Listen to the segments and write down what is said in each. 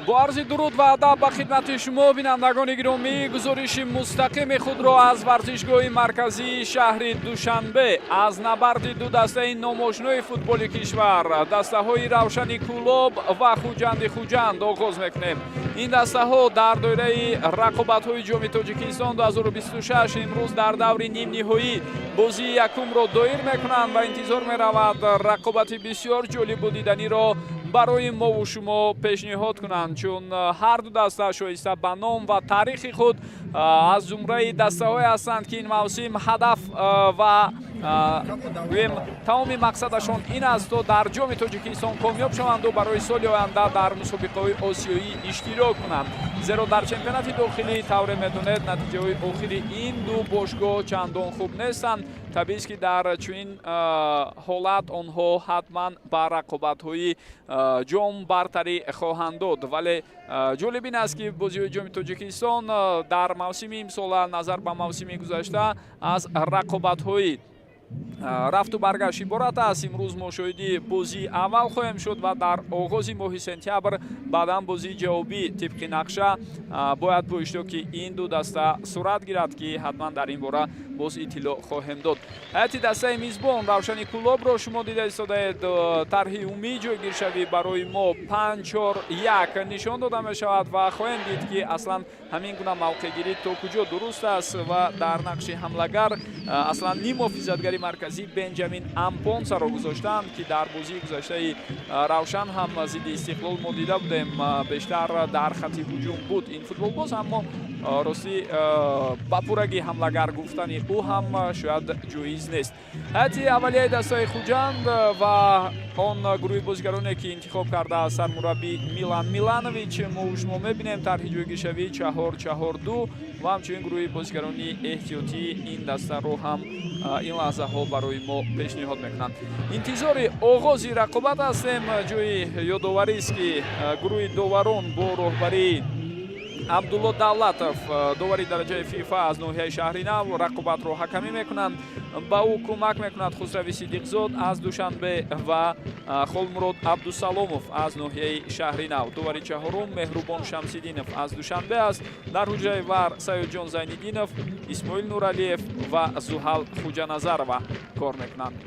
با عرض درود و ادب به خدمت شما بینندگان گرامی، گزارش مستقیم خود را از ورزشگاه مرکزی شهر دوشنبه از نبرد دو دسته نامآشنای فوتبال کشور، دسته های روشن کولوب و خوجند آغاز میکنیم. این دسته ها در دایره رقابت های جام تاجیکستان 2026 امروز در دور نیم نهایی بازی یکم را دایر میکنند و انتظار میرود رقابت بسیار جالب و دیدنی را برای ما و شما پیشنهاد کنند، چون هر دو دسته شایسته به نام و تاریخ خود از زمره دسته های هستند که این موسم هدف و تمام مقصدشان این است تا در جام تاجیکستان کامیاب شوند و برای سال آینده در مسابقه های آسیایی اشتراک کنند. زیرا در چمپیونات داخلی طور میدونید نتیجه های آخری این دو باشگاه چندان خوب نیستند. طبیعی است که در چنین حالت آنها حتما به رقابت های جام برتری خواهند داد. ولی جالب این است که بازی های جام تاجیکستان در موسم امسال نظر به موسم گذشته از رقابت های رفت و برگشت عبارت است. امروز ما شاهد بازی اول خواهیم شد و در آغاز ماه سپتامبر بعدا بازی جوابی طبق نقشه باید با اشتراک این دو دسته صورت گیرد که حتما در این باره باز اطلاع خواهیم داد. هیئت دسته میزبان روشن کولوب را شما دیده ایستاده طرح عمومی جایگیر شوی برای ما 5-4-1 نشان داده می شود و خواهیم دید که اصلا همین گونه موقع گیری تا کجا درست است و در نقش حمله‌گر اصلا نیم فیصدگری مرکزی بنجامین امپونسا را گذاشتند که در بازی گذشته روشن هم ضد استقلال ما دیده بودیم بیشتر در خط هجوم بود این فوتبال باز، اما راستی با پورگی حمله‌گر گفتن او هم شاید جایز نیست. هیئت اولیه دسته خوجند و он гурӯҳи бозигароне ки интихоб кардааст сармураббӣ Милан Миланович, мо шумо мебинем тарҳи ҷойгишавӣ 4-4-2 ва ҳамчунин гурӯҳи бозигарони эҳтиётӣ ин дастаро ҳам ин лаҳзаҳо барои мо пешниҳод мекунанд. Интизори оғози рақобат ҳастем. ҷои ёдоварист ки гурӯҳи доварон бо роҳбарии Абдулло Давлатов, довари дараҷаи ФИФА аз ноҳияи Шаҳринав, рақобатро ҳакамӣ мекунанд. ба ӯ кӯмак мекунад Хусрави Сидиқзод аз Душанбе ва Холмурод Абдусаломов аз ноҳияи Шаҳринав. довари чаҳорум Меҳрубон Шамсиддинов аз Душанбе аст. дар ҳуҷраи вар Саёдҷон Зайниддинов, Исмоил Нуралиев ва Зуҳал Хуҷаназарова кор мекунанд.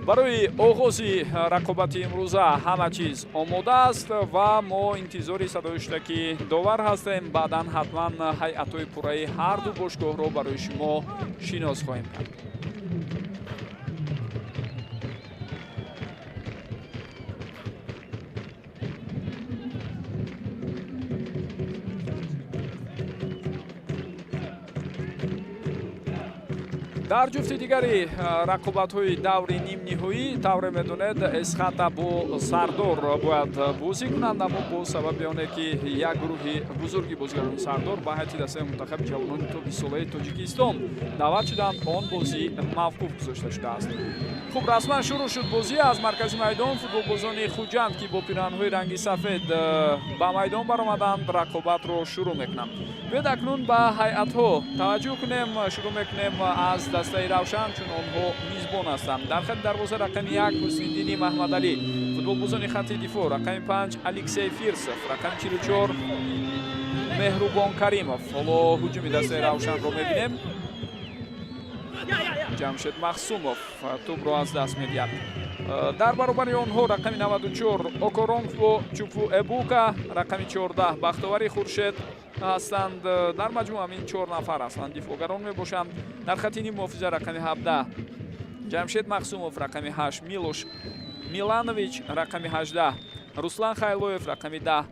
барои оғози рақобати имрӯза ҳама чиз омода аст ва мо интизори садоиштаки довар ҳастем. баъдан ҳатман ҳайъатҳои пурраи ҳарду бошгоҳро барои шумо шинос хоҳем кард. дар ҷуфти дигари рақобатҳои даври нимниҳоӣ тавре медонед Эсхата бо Сардор бояд бозӣ кунанд, аммо бо сабаби оне ки як гурӯҳи бузурги бозигарони Сардор ба ҳайати дастаи мунтахаби ҷавонони тобисолаи Тоҷикистон даъват шуданд, он бозӣ мавқуф гузошта шудааст. хуб, расман шурӯъ шуд бозӣ. аз маркази майдон футболбозони Хуҷанд ки бо пироҳанҳои ранги сафед ба майдон баромаданд, рақобатро шурӯъ мекунанд. биёед акнун ба ҳайъатҳо таваҷҷӯҳ кунем. шурӯъ мекунем аз дастаи равшан, чун онҳо мизбон ҳастанд. дар хати дарвоза рақами 1 Ҳусниддини Маҳмадалӣ, футболбозони хатти дифоъ рақами 5 Алексей Фирсов, рақами 44 Меҳрубон Каримов. ҳоло ҳуҷуми дастаи равшанро мебинем. Ҷамшед Махсумов тӯбро аз даст медиҳад. дар баробари онҳо рақами 94 Окоронфо Чупу Эбука, рақами 14 Бахтовари Хуршед ҳастанд. дар маҷмӯъ ҳамин 4 нафар ҳастанд дифоъгарон мебошанд. дар хати ним муҳофиза рақами 17 Ҷамшед Махсумов, рақами 8 Милош Миланович, рақами 18 Руслан Хайлоев, рақами 10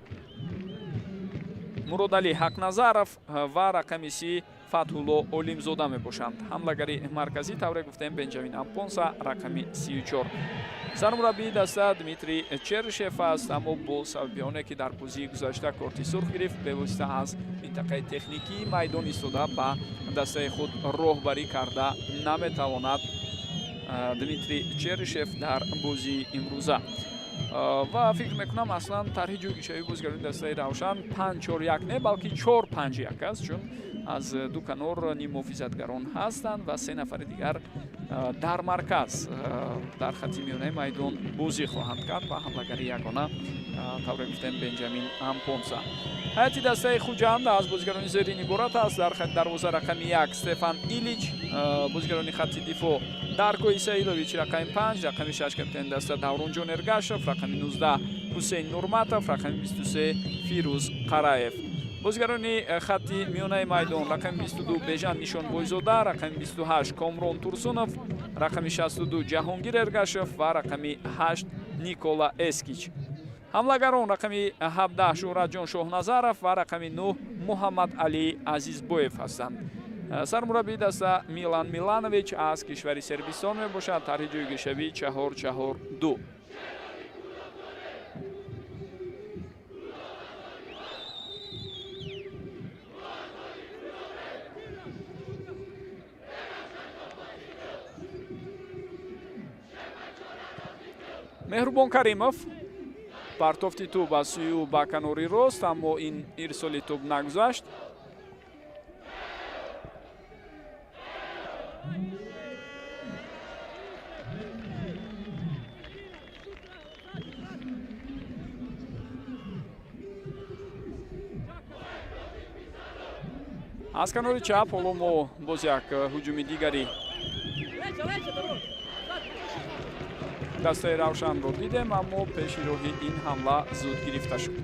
Муродалӣ Ҳақназаров ва рақами 30 Фатҳулло Олимзода мебошанд. ҳамлагари марказӣ тавре гуфтем Бенҷамин Ампонса, рақами 34. сармураббии даста Дмитрий Чершев аст, аммо бо сабаби оне ки дар бозии гузашта корти сурх гирифт, бевосита аз минтақаи техникии майдон истода ба дастаи худ роҳбарӣ карда наметавонад Дмитрий Чершев дар бозии имрӯза. ва фикр мекунам аслан тарҳи ҷойгишавии бозигарони дастаи равшан 5-4-1 не, балки 4-5-1 аст, чун аз ду канор ним муҳофизатгарон ҳастанд ва 3 нафари дигар дар марказ дар хати миёнаи майдон бозӣ хоҳанд кард ва ҳамлагари ягона тавре гуфтем Бенҷамин Ампонса. ҳайати дастаи Хуҷанд аз бозигарони зерин иборат аст. дар хати дарвоза рақами 1 Стефан Илич, бозигарони хати дифоъ Дарко Исаилович, рақами 5 рақами 6 капитани даста Давронҷон Эргашев, рақами 19 Ҳусейн Нурматов, рақами 23 Фирӯз Қараев. бозигарони хати миёнаи майдон рақами 22 Бежан Нишонбойзода, рақами 28 Комрон Турсунов, рақами 62 Ҷаҳонгир Эргашев ва рақами 8 Никола Эскич. ҳамлагарон рақами 17 Шӯҳратҷон Шоҳназаров ва рақами 9 Муҳаммад Али Азизбоев ҳастанд. сармураббии даста Милан Миланович аз кишвари Сербистон мебошад. тарҳи ҷойгишавӣ 4-4-2. Меҳрубон Каримов партофти тӯб аз сӯю ба канори рост, аммо ин ирсоли тӯб нагузашт. аз канори чап ҳоло мо боз як ҳуҷуми дигари дастаи равшанро дидем, аммо пеши роҳи ин ҳамла зуд гирифта шуд.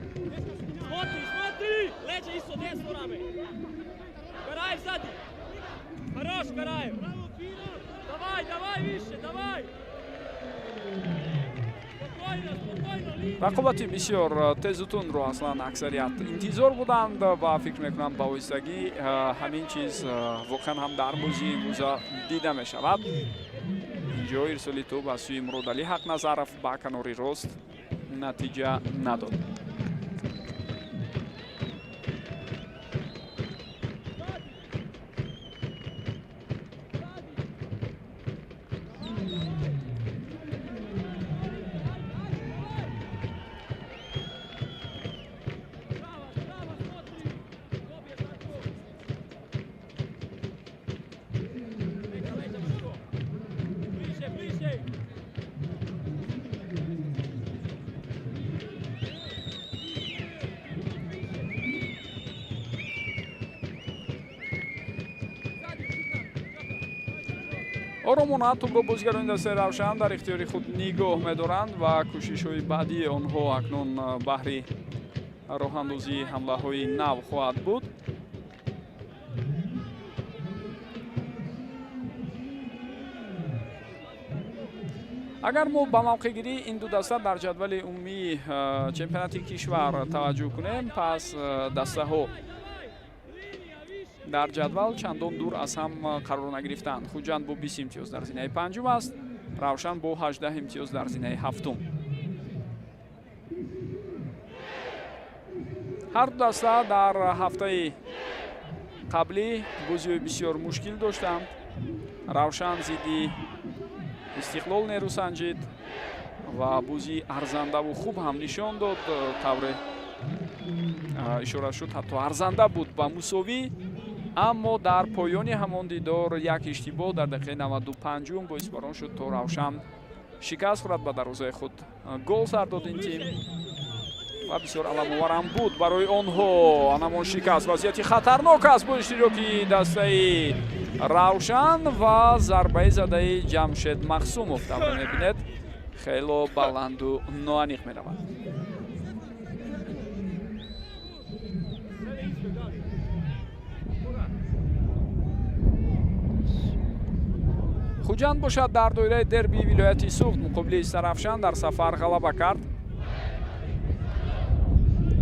рақобати бисёр тезу тунро аслан аксарият интизор буданд ва фикр мекунам ба оҳистагӣ ҳамин чиз воқеан ҳам дар бозии имрӯза дида мешавад. ҷои ирсоли тӯб аз сӯи Муродалӣ Ҳақназаров ба канори рост натиҷа надод. оромона тӯбро бозигарони дастаи Равшан дар ихтиёри худ нигоҳ медоранд ва кӯшишҳои баъдии онҳо акнун баҳри роҳандозии ҳамлаҳои нав хоҳад буд. агар мо ба мавқеъгирии ин ду даста дар ҷадвали умумии чемпионати кишвар таваҷҷӯҳ кунем, пас дастаҳо дар ҷадвал чандон дур аз ҳам қарор нагирифтанд. Хуҷанд бо 20 имтиёз дар зинаи панҷум аст, Равшан бо 18 имтиёз дар зинаи ҳафтум. ҳар ду даста дар ҳафтаи қаблӣ бозиҳои бисёр мушкил доштанд. Равшан зидди Истиқлол нерӯ санҷид ва бозии арзандаву хуб ҳам нишон дод. тавре ишора шуд ҳатто арзанда буд ба мусовӣ, аммо дар поёни ҳамон дидор як иштибоҳ дар дақиқаи 95 боис бар он шуд то Равшан шикаст хӯрад, ба дарвозаи худ гол сар дод ин тим ва бисёр аламоварам буд барои онҳо. анамон шикаст вазъияти хатарнок аст бо иштироки дастаи Равшан ва зарбаи задаи Ҷамшед Махсумов. тавре мебинед хело баланду ноаниқ меравад. хуҷанд бошад дар доираи дербии вилояти Суғд муқобили Сарафшан дар сафар ғалаба кард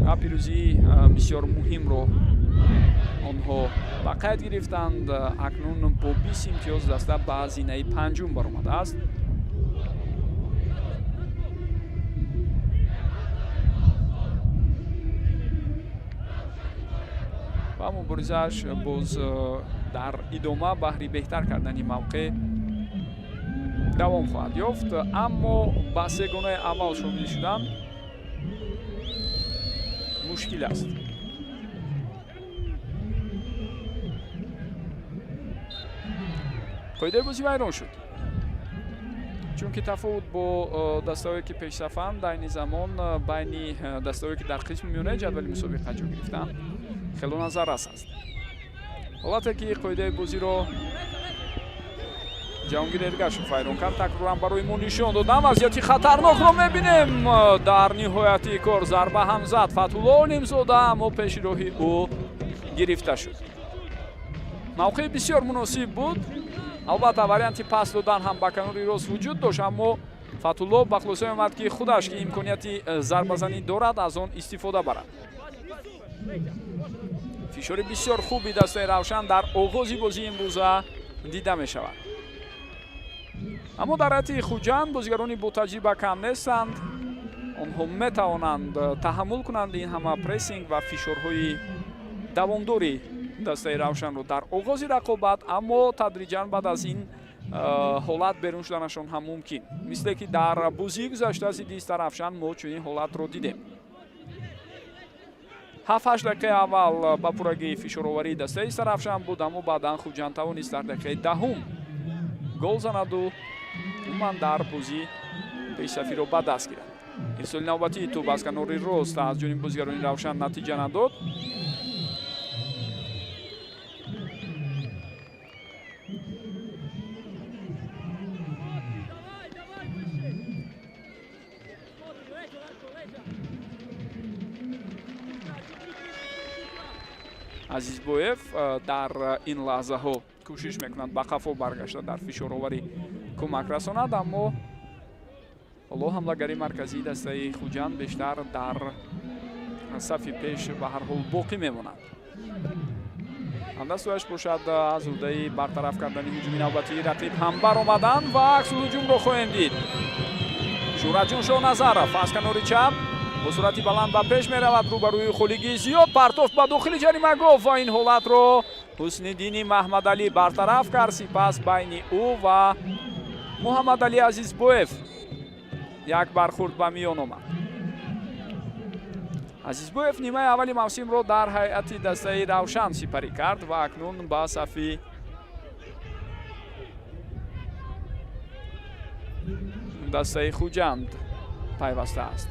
ва пирӯзии бисёр муҳимро онҳо ба қайд гирифтанд. акнун бо 20 имтиёз даста ба зинаи панҷум баромадааст. ва муборизааш боз дар идома баҳри беҳтар кардани мавқеъ давом хоҳад ёфт, аммо ба сегонаи аввал шомил шудан мушкил аст. қоидаи бозӣ вайрон шуд, чунки тафовут бо дастаҳое ки пешсафанд айни замон байни дастаҳое ки дар қисми миёнаи ҷадвали мусобиқа ҷо гирифтанд хело назаррас аст. ҳолате ки қоидаи бозиро ҷаҳонгир Эргашев вайрон кард, такроран барои мо нишон додам. вазъияти хатарнокро мебинем. дар ниҳояти кор зарба ҳам зад Фатҳулло Нимзода, аммо пеши роҳи ӯ гирифта шуд. мавқеъи бисёр муносиб буд. албатта варианти пас додан ҳам ба канори рост вуҷуд дошт, аммо Фатҳулло ба хулосае омад ки худаш ки имконияти зарбазанӣ дорад аз он истифода барад. фишори бисёр хуби дастаи Равшан дар оғози бозии имрӯза дида мешавад. аммо дар ҳайати Хуҷанд бозигарони ботаҷриба кам нестанд. онҳо метавонанд таҳаммул кунанд ин ҳама прессинг ва фишорҳои давомдори дастаи Равшанро дар оғози рақобат, аммо тадриҷан баъд аз ин ҳолат берун шуданашон ҳам мумкин. мисле ки дар бозии гузашта зидди Равшан мо чунин ҳолатро дидем. 7-8 дақиқаи аввал ба пуррагии фишороварии дастаи Равшан буд, аммо баъдан Хуҷанд тавонист дар дақиқаи 10 гол занаду умуман дар бозӣ пешсафиро ба даст гирад. ирсоли навбатии тӯб аз канори рост аз ҷониби бозигарони Равшан натиҷа надод. азизбоев дар ин лаҳзаҳо кӯшиш мекунад ба қафо баргашта дар фишороварӣ кӯмак расонад, аммо ҳоло ҳамлагари марказии дастаи Хуҷанд бештар дар сафи пеш ба ҳар ҳол боқӣ мемонад. ҳамдастуяш бошад аз ӯҳдаи бартараф кардани ҳуҷуми навбатии рақиб ҳам баромадан ва аксу ҳуҷумро хоҳем дид. Шӯраҷон Шоҳназаров аз канори чап бо суръати баланд ба пеш меравад, рӯбарӯи хулигии зиёд партофт ба дохили ҷаримагоҳ ва ин ҳолатро Ҳусниддини Маҳмадалӣ бартараф кард. Сипас байни ӯ ва Муҳаммадалӣ Азизбоев як бархурд ба миён омад. Азизбоев нимаи аввали мавсимро дар ҳайати дастаи Равшан сипарӣ кард ва акнун ба сафи дастаи Хуҷанд пайваста аст.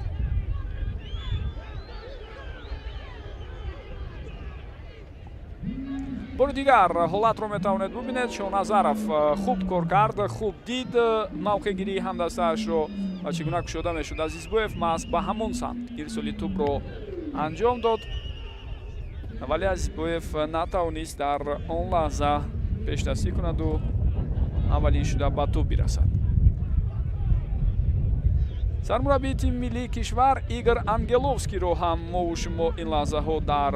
бори дигар ҳолатро метавонед бубинед. Шоҳназаров хуб кор кард, хуб дид мавқеъгирии ҳамдастаашро ва чӣ гуна кушода мешуд. Азизбоев маҳз ба ҳамон самт ирсоли тӯбро анҷом дод, вале Азизбоев натавонист дар он лаҳза пешдастӣ кунаду аввалин шуда ба тӯб бирасад. сармураббии тими миллии кишвар Игор Ангеловскийро ҳам мову шумо ин лаҳзаҳо дар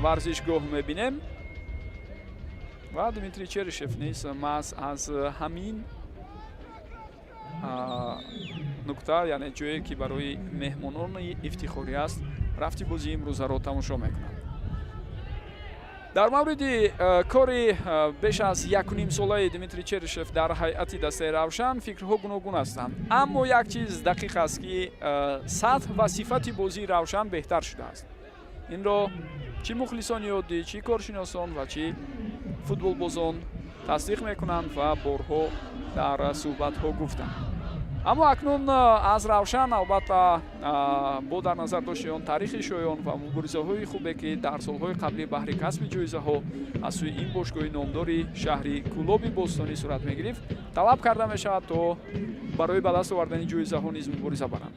варзишгоҳ мебинем ва Дмитрий Черишев низ маҳз аз ҳамин нукта, яъне ҷое ки барои меҳмонони ифтихорӣ аст, рафти бозии имрӯзаро тамошо мекунад. дар мавриди кори беш аз 1.5 солаи Дмитрий Черишев дар ҳайати дастаи Равшан фикрҳо гуногун ҳастанд, аммо як чиз дақиқ аст ки сатҳ ва сифати бозии Равшан беҳтар шудааст. инро чӣ мухлисони оддӣ, чӣ коршиносон ва чӣ футболбозон тасдиқ мекунанд ва борҳо дар суҳбатҳо гуфтанд. аммо акнун аз Равшан албатта бо дар назар дошти он таърихи шоён ва муборизаҳои хубе ки дар солҳои қаблӣ баҳри касби ҷоизаҳо аз сӯи ин бошгоҳи номдори шаҳри Кӯлоби Бостонӣ сурат мегирифт, талаб карда мешавад то барои ба даст овардани ҷоизаҳо низ мубориза баранд.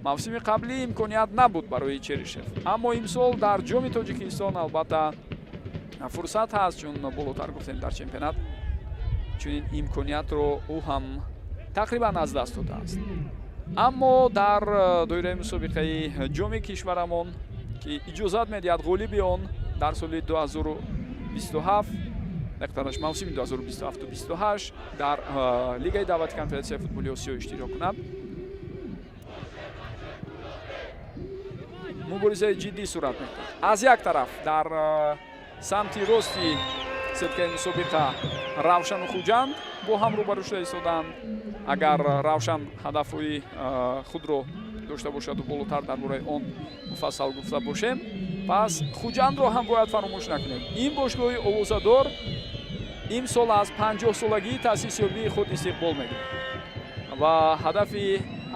мавсими қаблӣ имконият набуд барои Черишев, аммо имсол дар ҷоми Тоҷикистон албатта фурсат ҳаст, чун болотар гуфтем дар чемпионат чунин имкониятро ӯ ҳам тақрибан аз даст додааст. аммо дар доираи мусобиқаи ҷоми кишварамон ки иҷозат медиҳад ғолиби он дар соли 2027 мавсими 2027-28 дар лигаи даъвати конфедератсияи футболи Осиё иштирок кунад, муборизаи ҷиддӣ сурат мегирад. аз як тараф дар самти рости сеткаи мусобиқа Равшану Хуҷанд бо ҳам рӯбарӯ шуда истоданд. агар Равшан ҳадафҳои худро дошта бошаду болотар дар бораи он муфассал гуфта бошем, пас Хуҷандро ҳам бояд фаромӯш накунем. ин бошгоҳи овозадор имсол аз 50 солагии таъсисёбии худ истиқбол мегирад ва ҳадафи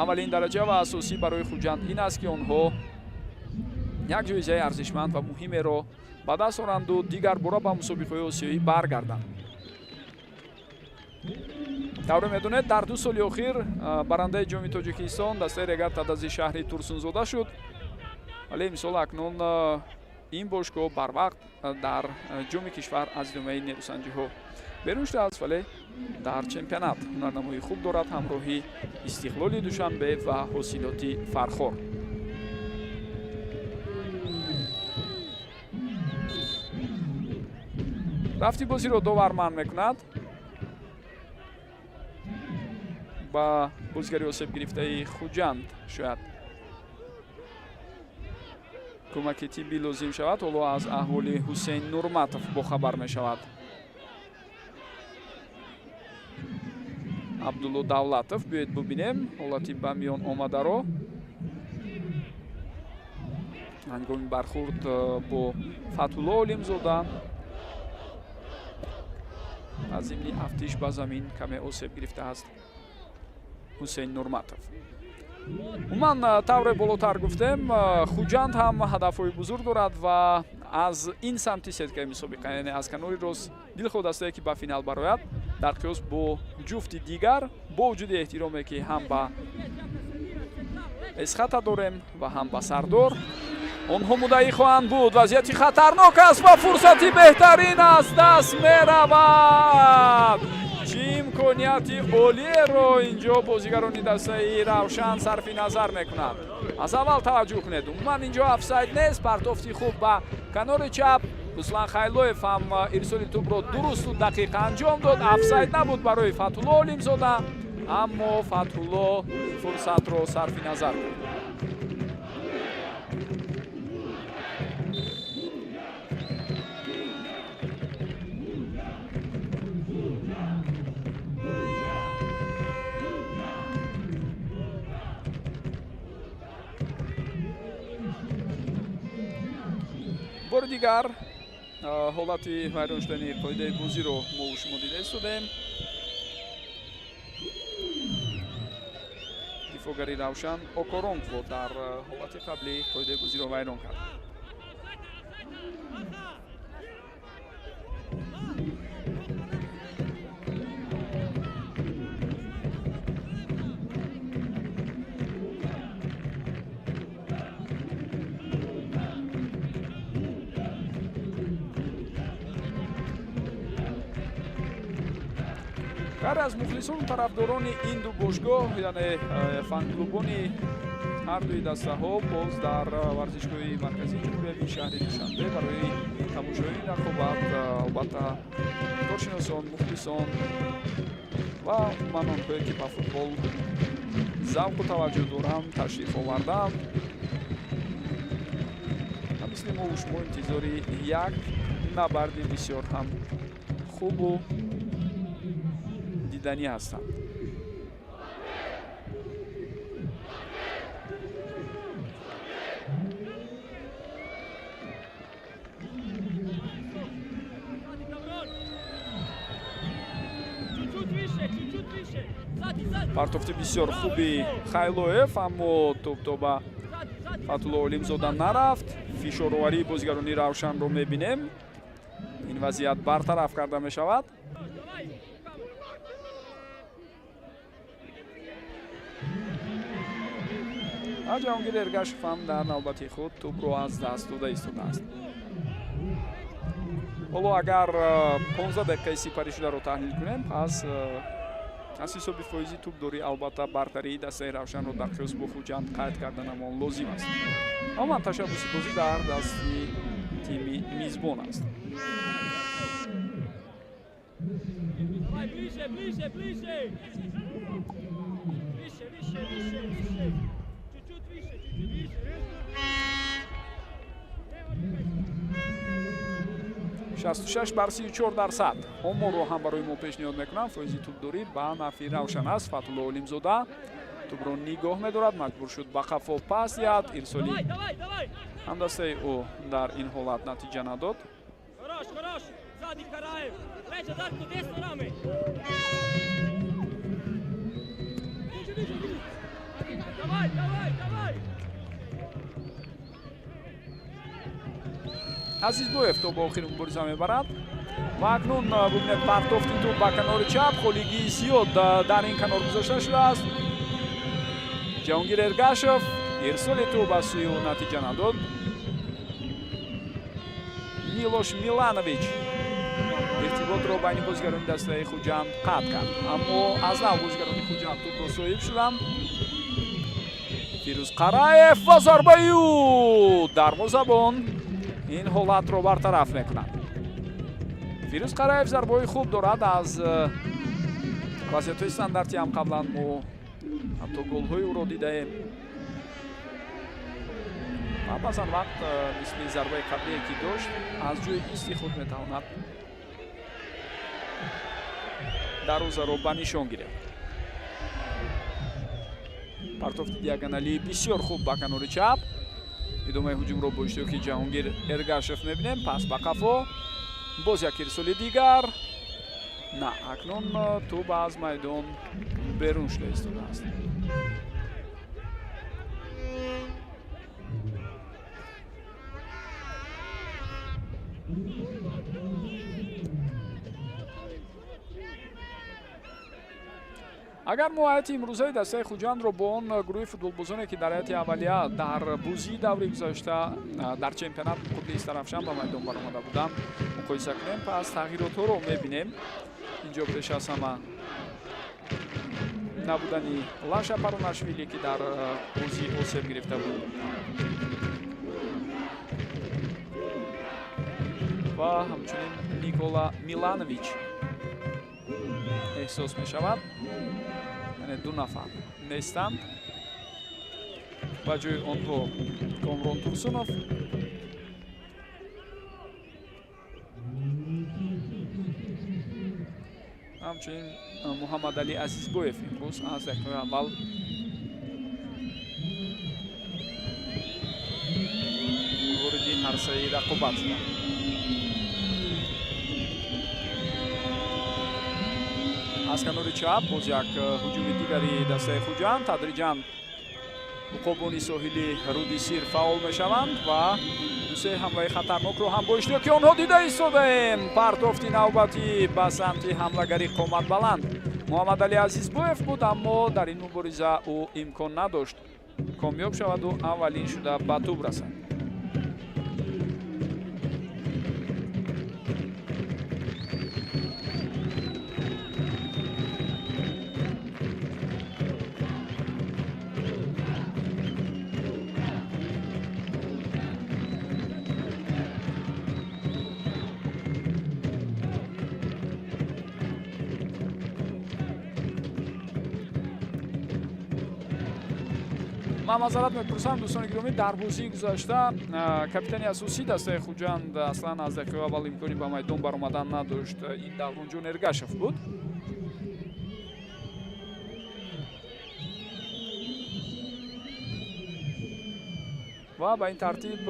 аввалин дараҷа ва асосӣ барои Хуҷанд ин аст ки онҳо як ҷоизаи арзишманд ва муҳимеро ба даст оранду дигар бора ба мусобиқаҳои осиёӣ баргарданд. тавре медонед, дар 2 соли охир барандаи ҷоми Тоҷикистон дастаи Регата Тадази шаҳри Турсунзода шуд, вале имсол акнун ин бошгоҳ барвақт дар ҷоми кишвар аз ҷомаи нерӯсанҷиҳо берун шудааст, вале дар чемпионат ҳунарнамоии хуб дорад, ҳамроҳи Истиқлоли Душанбе ва ҳосилоти Фархор. рафти бозиро довар манъ мекунад ба бозигари осеб гирифтаи Хуҷанд. шояд кӯмаки тиббӣ лозим шавад. ҳоло аз аҳволи Ҳусейн Нурматов бохабар мешавад Абдулло Давлатов. биёед бубинем ҳолати ба миён омадаро. ҳангоми бархурд бо Фатҳулло Олимзода аз зимни афтиш ба замин каме осеб гирифтааст Ҳусейн Нурматов. умуман тавре болотар гуфтем, Хуҷанд ҳам ҳадафҳои бузург дорад ва аз ин самти сеткаи мусобиқа, яъне аз канори рост дилхоҳ дастае ки ба финал барояд, дар қиёс бо ҷуфти дигар, бо вуҷуди эҳтироме ки ҳам ба Эсхата дорем ва ҳам ба Сардор, онҳо муддаӣ хоҳанд буд. вазъияти хатарнок аст ва фурсати беҳтарин аз даст меравад. чӣ имконияти олиеро инҷо бозигарони дастаи Равшан сарфи назар мекунад. аз аввал таваҷҷӯҳ кунед, умуман инҷо офсайд нест. партофти хуб ба канори чап Руслан Хайлоев ҳам ирсоли тӯбро дурусту дақиқа анҷом дод. Офсайд набуд барои Фатҳулло Олимзода, аммо Фатҳулло фурсатро сарфи назар бурд. бори дигар ҳолати вайроншудани қоидаи бозиро мо шумо дида истодем. дифогари Равшан Окоронкво дар ҳолати қаблӣ қоидаи бозиро вайрон кард. гар аз мухлисону тарафдорони ин ду бошгоҳ, яъне фан-клубони ҳардуи дастаҳо боз дар варзишгоҳи марказии ҷумҳуриявии шаҳри душанбе барои тамошои рақобат албатта коршиносон, мухлисон ва умуман онҳое ки ба футбол завқу таваҷҷӯҳ доранд ташриф оварданд. мисли мо шумо интизори як набарди бисёр ҳам хубу диданӣ ҳастанд. партофти бисёр хуби Хайлоев, аммо тӯб ба Фатҳулло Олимзода нарафт. фишороварии бозигарони Равшанро мебинем. ин вазъият бартараф карда мешавад. ҷаҳонгир Эргашев ҳам дар навбати худ тӯбро аз даст дода истодааст. ҳоло агар 15 дақиқаи сипаришударо таҳлил кунем, пас аз ҳисоби фоизи тӯбдорӣ албатта бартарии дастаи Равшанро дар қиёс бо Хуҷанд қайд кардан ҳамон лозим аст. аммо ташаббуси бозӣ дар дасти тими мизбон аст. шасту шаш бар 34%. оморро ҳам барои мо пешниҳод мекунам. фоизи тӯбдорӣ ба нафи Равшан аст. Фатҳулло Олимзода тӯбро нигоҳ медорад, маҷбур шуд ба қафо пас диҳад. ирсоли ҳамдастаи ӯ дар ин ҳолат натиҷа надод. Азизбоев то ба охири мубориза мебарад ва акнун бубинед партофти тӯб ба канори чап. холигии зиёд дар ин канор гузошта шудааст. ҷаҳонгир Эргашев ирсоли тӯб аз сӯи ӯ натиҷа надод. Милош Миланович иртиботро байни бозигарони дастаи Хуҷанд қатъ кард, аммо аз нав бозигарони Хуҷанд тӯбро соҳиб шуданд. Фирӯз Қараев ва зарбаи ӯ дарвозабон ин ҳолатро бартараф мекунад. Фирӯз Қараев зарбаи хуб дорад. аз вазъиятҳои стандарти ҳам қаблан мо ҳатто голҳои ӯро дидаем. баъзан вақт мисли зарбаи қаблие ки дошт, аз ҷои исти худ метавонад дарвозаро ба нишон гирад. партофти диагоналӣ бисёр хуб ба канори чап. идомаи ҳуҷумро бо иштироки ҷаҳонгир Эргашев мебинем. пас ба қафо, боз як ирсоли дигар. на, акнун тӯб аз майдон берун шуда истодааст. агар мо ҳайати имрӯзаи дастаи Хуҷандро бо он гурӯҳи футболбозоне ки дар ҳайати аввалия дар бузии даври гузашта дар чемпионат қубли Истарафшан ба майдон баромада буданд муқоиса кунем, пас тағйиротҳоро мебинем. инҷо пеш аз ҳама набудани Лаша Паронашвили ки дар бузӣ осеб гирифта буд. ва ҳамчунин Никола Миланович эҳсос мешавад. яъне ду нафар нестанд. ба ҷои онҳо Комрон Турсунов, ҳамчунин Муҳаммадали Азизбоев имрӯз аз дақиқаи аввал ворidi арсаи рақобат шуданд. аз канори чап боз як ҳуҷуми дигари дастаи Хуҷанд. тадриҷан муқобони соҳили Рудисир фаъол мешаванд ва дусе ҳамлаи хатарнокро ҳам бо иштироки онҳо дида истодаем. партофти навбатӣ ба самти ҳамлагари қоматбаланд Муҳаммадали Азизбоев буд, аммо дар ин мубориза ӯ имкон надошт комёб шаваду аввалин шуда ба тӯб расад. ман мазарат мепурсам дӯстони гиромӣ, дар бозии гузашта капитани асосии дастаи Хуҷанд аслан аз дақиқаи аввал имкони ба майдон баромадан надошт. ин Давронҷон Эргашев буд. ва ба ин тартиб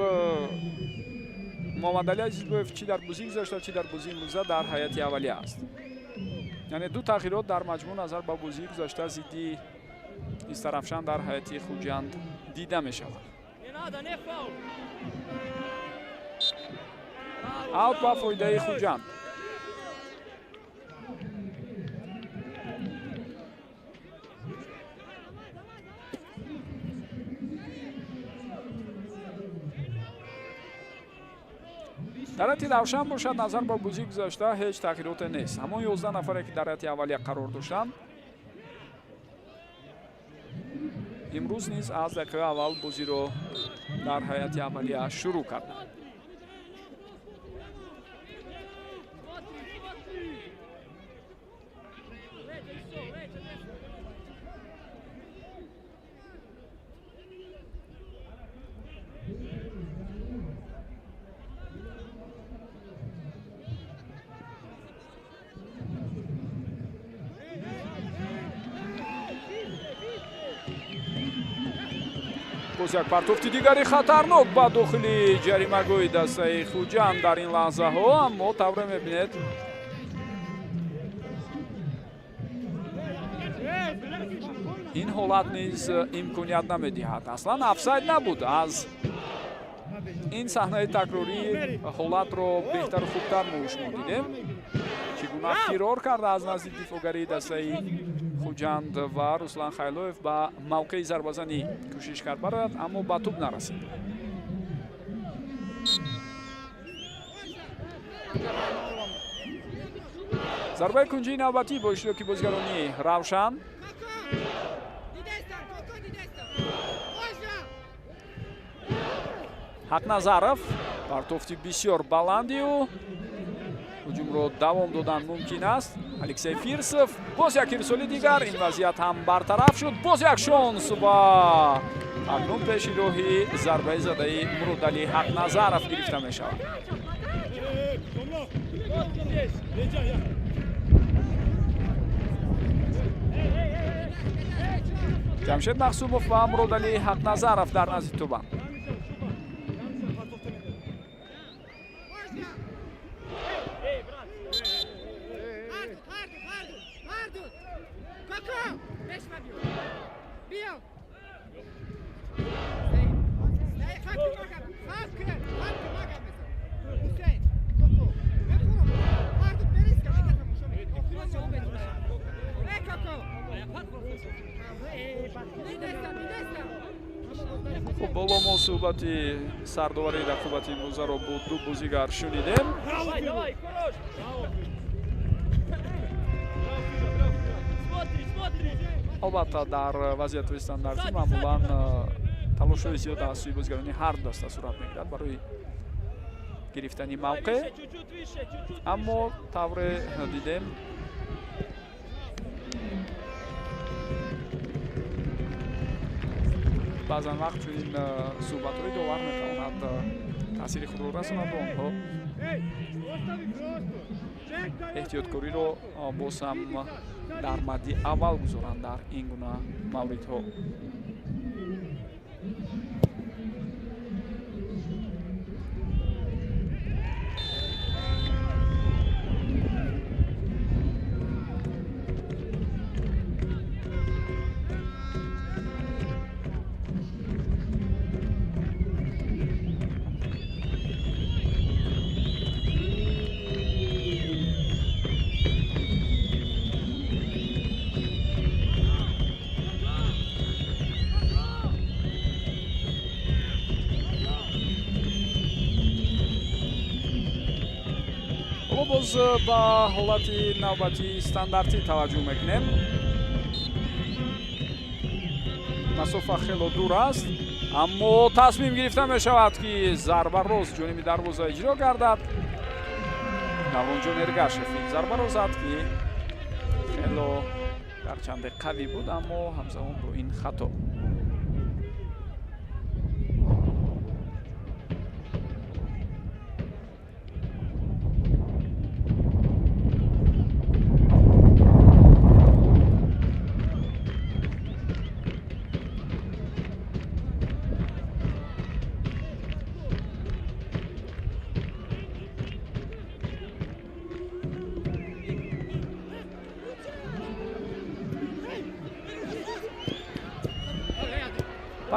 Муҳаммадали Азизбоев чи дар бозии гузашта, чи дар бозии имрӯза дар ҳайати аввалия аст. яъне ду тағйирот дар маҷмӯъ назар ба бозии гузашта зидди Истарафшан дар ҳайати Хуҷанд дида мешавад. аут ба фоидаи Хуҷанд. дар ҳайати равшан бошад, назар ба бозии гузашта ҳеҷ тағйироте нест. ҳамон 11 нафаре ки дар ҳайати аввалия қарор доштанд имрӯз низ аз дақиқаи аввал бозиро дар ҳайати аввалия шурӯъ карданд. боз як партофти дигари хатарнок ба дохили ҷаримагоҳи дастаи Хуҷанд дар ин лаҳзаҳо, аммо тавре мебинед ин ҳолат низ имконият намедиҳад. аслан офсайд набуд. аз ин саҳнаи такрорӣ ҳолатро беҳтару хубтар шумо дидем. чӣ гуна фирор карда аз назди дифоъгарии дастаи Хуҷанд ва Руслан Хайлоев ба мавқеи зарбазанӣ кӯшиш кард барояд, аммо ба тӯб нарасид. зарбаи кунҷии навбатӣ бо иштироки бозигарони Равшан. Ҳақназаров партофти бисёр баландию ҳуҷумро давом додан мумкин аст. Алексей Фирсов, боз як ирсоли дигар, ин вазъият ҳам бартараф шуд. боз як шонс ва акнун пеши роҳи зарбаи задаи Муродали Ҳақназаров гирифта мешавад. ҷамшед Махсумов ва Муродали Ҳақназаров дар назди тӯбанд. боло мо суҳбати сардовари рақобати имрӯзаро бо ду бозигар шунидем. албатта дар вазъиятҳои стандартӣ маъмулан талошҳои зиёд аз сӯи бозигарони ҳар ду даста сурат мегирад барои гирифтани мавқеъ, аммо тавре дидем баъзан вақт чунин суҳбатҳои довар метавонад таъсири худро расонад ба онҳо. эҳтиёткориро боз ҳам дар мадди аввал гузоранд дар ин гуна мавридҳо. боз ба ҳолати навбати стандартӣ таваҷҷӯҳ мекунем. масофа хело дур аст, аммо тасмим гирифта мешавад ки зарбароз ҷониби дарвоза иҷро гардад. Навлонҷон Эргашев ин зарбаро зад ки хело гарчанде қавӣ буд, аммо ҳамзамон бо ин хато.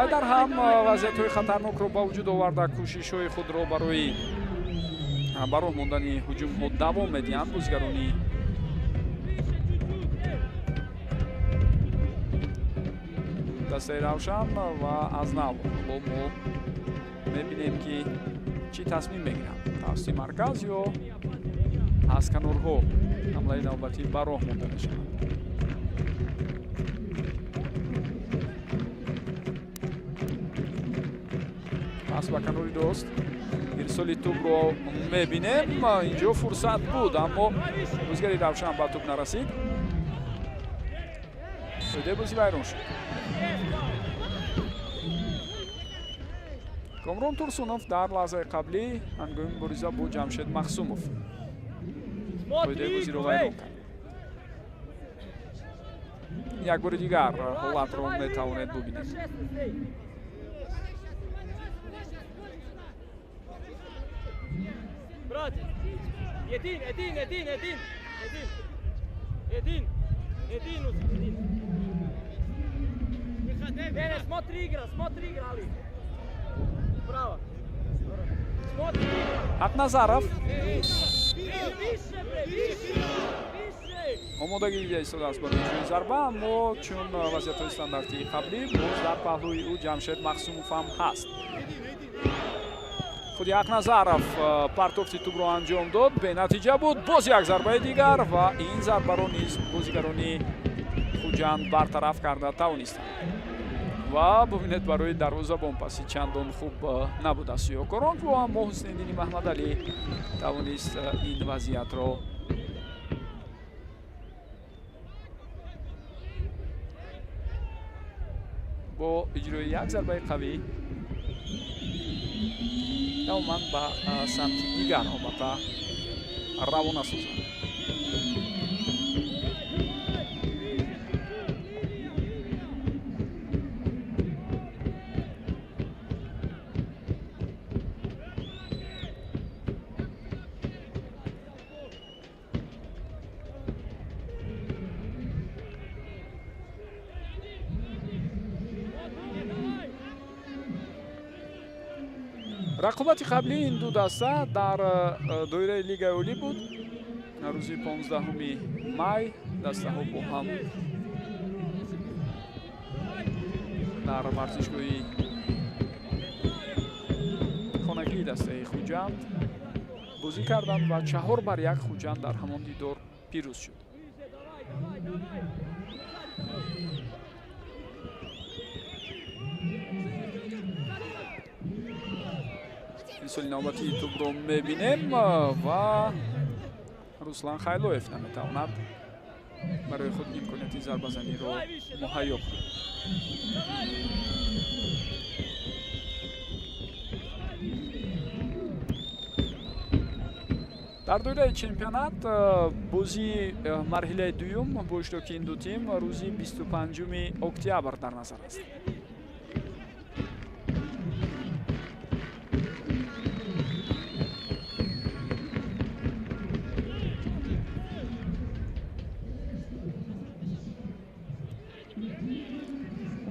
пайдар ҳам вазъиятҳои хатарнокро ба вуҷуд оварда кӯшишҳои худро барои бароҳ мондани ҳуҷумҳо давом медиҳанд бозигарони дастаи равшан ва аз нав мо мебинем ки чӣ тасмим мегиранд тавассути марказ ё аз канорҳо ҳамлаи навбатӣ ба роҳ монда мешавад. ба канори дост ирсоли тӯбро мебинем. инҷо фурсат буд, аммо бозигари равшан ба тӯб нарасид. оиде бозӣ вайрон шуд. комрон турсунов дар лаҳзаи қаблӣ ҳангоми мубориза бо ҷамшед махсумов оиде бозиро вайрон кард. як бори дигар ҳолатро метавонед бубинед. Акназаров омодагӣ истодааст барои ҷӯи зарба, аммо чун вазъиятҳои стандартии қаблӣ боз дар паҳлӯи ӯ ҷамшед махсумов ҳам ҳаст. худи Акназаров партофти тӯбро анҷом дод, бенатиҷа буд. боз як зарбаи дигар ва ин зарбаро низ бозигарони хуҷанд бартараф карда тавонистанд. ва бубинед барои дарвозабон паси чандон хуб набуда сӯёкорон, ва аммо ҳусниддини маҳмадалӣ тавонист ин вазъиятро бо иҷрои як зарбаи қавӣ давоман ба самти дигар омада равона созад. рақобати қаблии ин ду даста дар доираи лигаи олӣ буд. рӯзи 15 май дастаҳо бо ҳам дар варзишгоҳи хонагии дастаи хуҷанд бозӣ карданд ва 4-1 хуҷанд дар ҳамон дидор пирӯз шуд. ирсоли навбати тӯбро мебинем ва Руслан Хайлоев наметавонад барои худ имконияти зарбазаниро муҳайё кунад. дар доираи чемпионат бозии марҳилаи дуюм бо иштироки ин ду тим рӯзи 25 октябр дар назар аст.